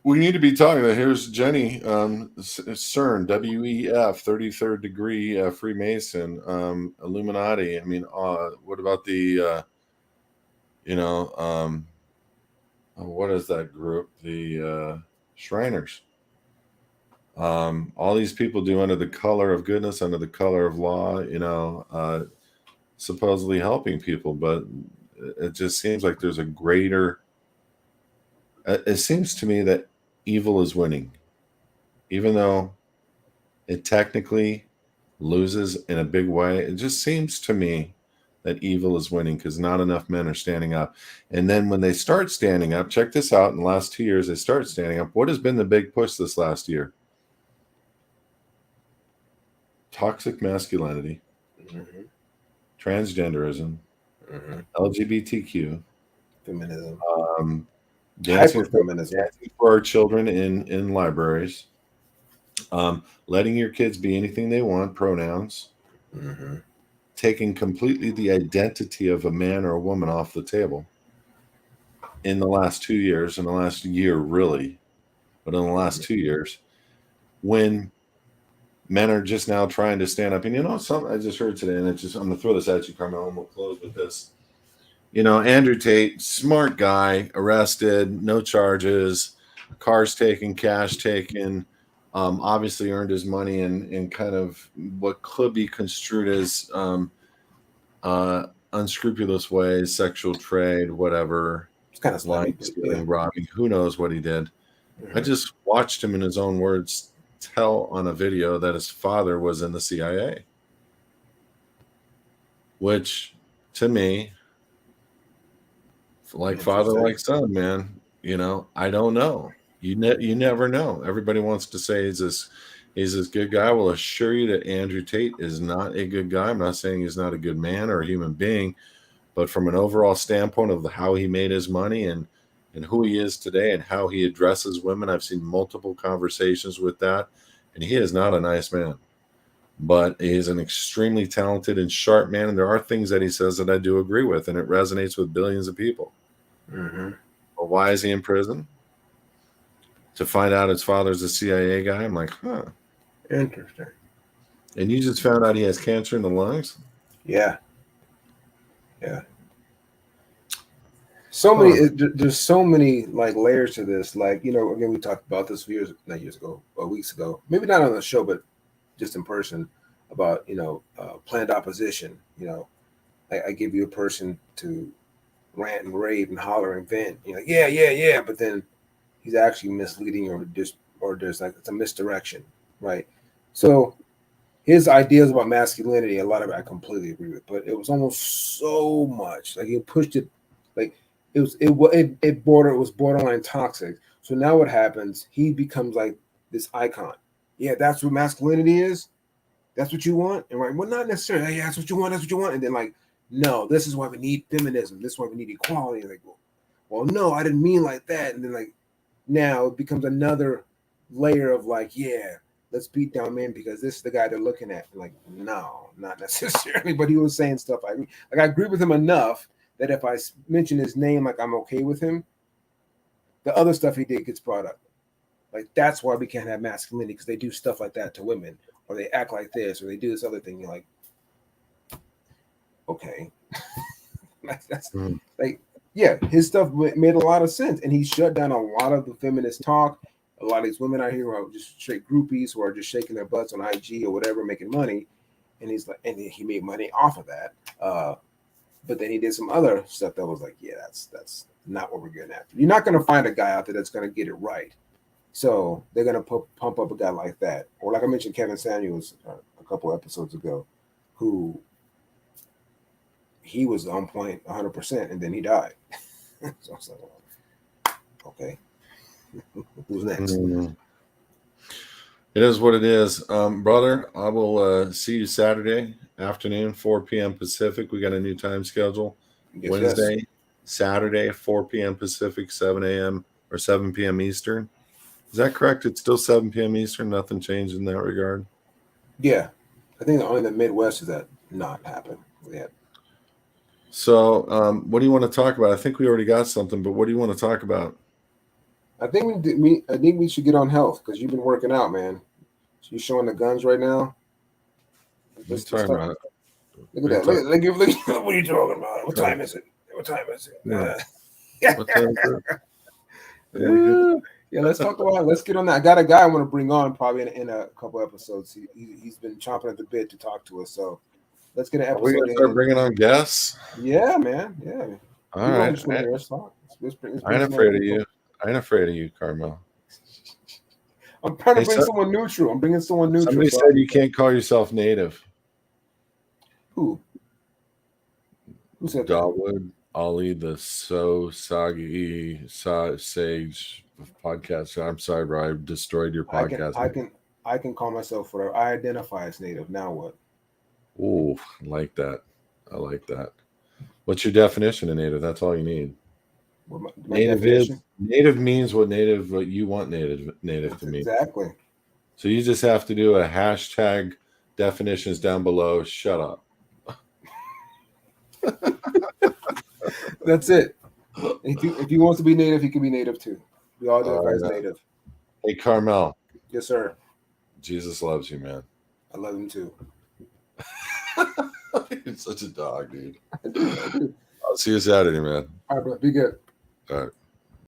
we need to be talking about. Here's Jenny, CERN, WEF, 33rd degree Freemason, Illuminati. I mean, what about the, what is that group? The Shriners. All these people do under the color of goodness, under the color of law, supposedly helping people, but it just seems like there's a greater. It seems to me that evil is winning, even though it technically loses in a big way. It just seems to me that evil is winning because not enough men are standing up. And then when they start standing up, check this out. In the last 2 years, they start standing up. What has been the big push this last year? Toxic masculinity, mm-hmm. transgenderism, Mm-hmm. LGBTQ, Feminism, dancing hyperfeminism. for our children in libraries, letting your kids be anything they want, pronouns, Mm-hmm. taking completely the identity of a man or a woman off the table in the last 2 years, in the last year, really, but in the last 2 years, when men are just now trying to stand up. And something I just heard today, and I'm going to throw this at you, Carmel, and we'll close with this. Andrew Tate, smart guy, arrested, no charges, cars taken, cash taken, obviously earned his money in kind of what could be construed as unscrupulous ways, sexual trade, whatever, It's kind of lying, slimy, stealing, yeah. robbing. Who knows what he did? Mm-hmm. I just watched him in his own words tell on a video that his father was in the CIA, which to me, like father, like son, man, I don't know. You never know. Everybody wants to say he's this good guy. I will assure you that Andrew Tate is not a good guy. I'm not saying he's not a good man or a human being, but from an overall standpoint of how he made his money and who he is today and how he addresses women, I've seen multiple conversations with that, and he is not a nice man. But he is an extremely talented and sharp man, and there are things that he says that I do agree with, and it resonates with billions of people. Mm-hmm. Well, why is he in prison? To find out his father's a CIA guy? I'm like, huh. Interesting. And you just found out he has cancer in the lungs? Yeah. Yeah. So many. There's so many like layers to this. Like again, we talked about this not years ago, or weeks ago. Maybe not on the show, but just in person about planned opposition. I give you a person to rant and rave and holler and vent. You're like, yeah, but then he's actually misleading or there's like it's a misdirection, right? So his ideas about masculinity, a lot of it I completely agree with, but it was almost so much like he pushed it, like it was borderline toxic. So now what happens? He becomes like this icon. Yeah, that's what masculinity is. That's what you want, and right? Well, not necessarily. Yeah, that's what you want. That's what you want, and then like no, this is why we need feminism. This is why we need equality. Like, well, no, I didn't mean like that. And then like now it becomes another layer of like, yeah, let's beat down men because this is the guy they're looking at. Like, no, not necessarily. But he was saying stuff I agree with him enough that if I mention his name, like I'm okay with him. The other stuff he did gets brought up. Like that's why we can't have masculinity because they do stuff like that to women, or they act like this, or they do this other thing. You're like, okay, that's like, yeah, his stuff made a lot of sense, and he shut down a lot of the feminist talk. A lot of these women out here are just straight groupies who are just shaking their butts on IG or whatever, making money. And he's like, and he made money off of that. But then he did some other stuff that was like, yeah, that's not what we're getting after. You're not going to find a guy out there that's going to get it right. So they're going to pump up a guy like that. Or like I mentioned, Kevin Samuels a couple episodes ago, who he was on point 100%, and then he died. So I was like, okay, who's next? It is what it is. Brother, I will see you Saturday afternoon, 4 p.m. Pacific. We got a new time schedule. Yes, Wednesday, yes. Saturday, 4 p.m. Pacific, 7 a.m. or 7 p.m. Eastern. Is that correct? It's still 7 p.m. Eastern. Nothing changed in that regard. Yeah, I think only the Midwest is that not happen. Yeah. So, what do you want to talk about? I think we already got something, but what do you want to talk about? I think we should get on health because you've been working out, man. So you showing the guns right now. Let's talk about it. Look at that. Look, what are you talking about? What time is it? What time is it? What time is it? Yeah, let's talk about. Let's get on that. I got a guy I want to bring on probably in a couple episodes. He's been chomping at the bit to talk to us. So let's get an episode. Are we gonna start bringing on guests? Yeah, man. Yeah. All right. I ain't afraid of you. I ain't afraid of you, Carmel. I'm trying to bring someone neutral. I'm bringing someone neutral. Somebody said you can't call yourself native. Who? Who said Dawood Ali, the Sage podcast. I'm sorry, bro. I destroyed your podcast. I can call myself whatever. I identify as native. Now what? Ooh, I like that. I like that. What's your definition of native? That's all you need. Native means what you want native to mean. Exactly. So you just have to do a hashtag definitions down below. Shut up. That's it. If he wants to be native, he can be native too. We all identify as native. Hey, Carmel. Yes, sir. Jesus loves you, man. I love him too. You're such a dog, dude. I'll see you Saturday, man. All right, bro. Be good. All right.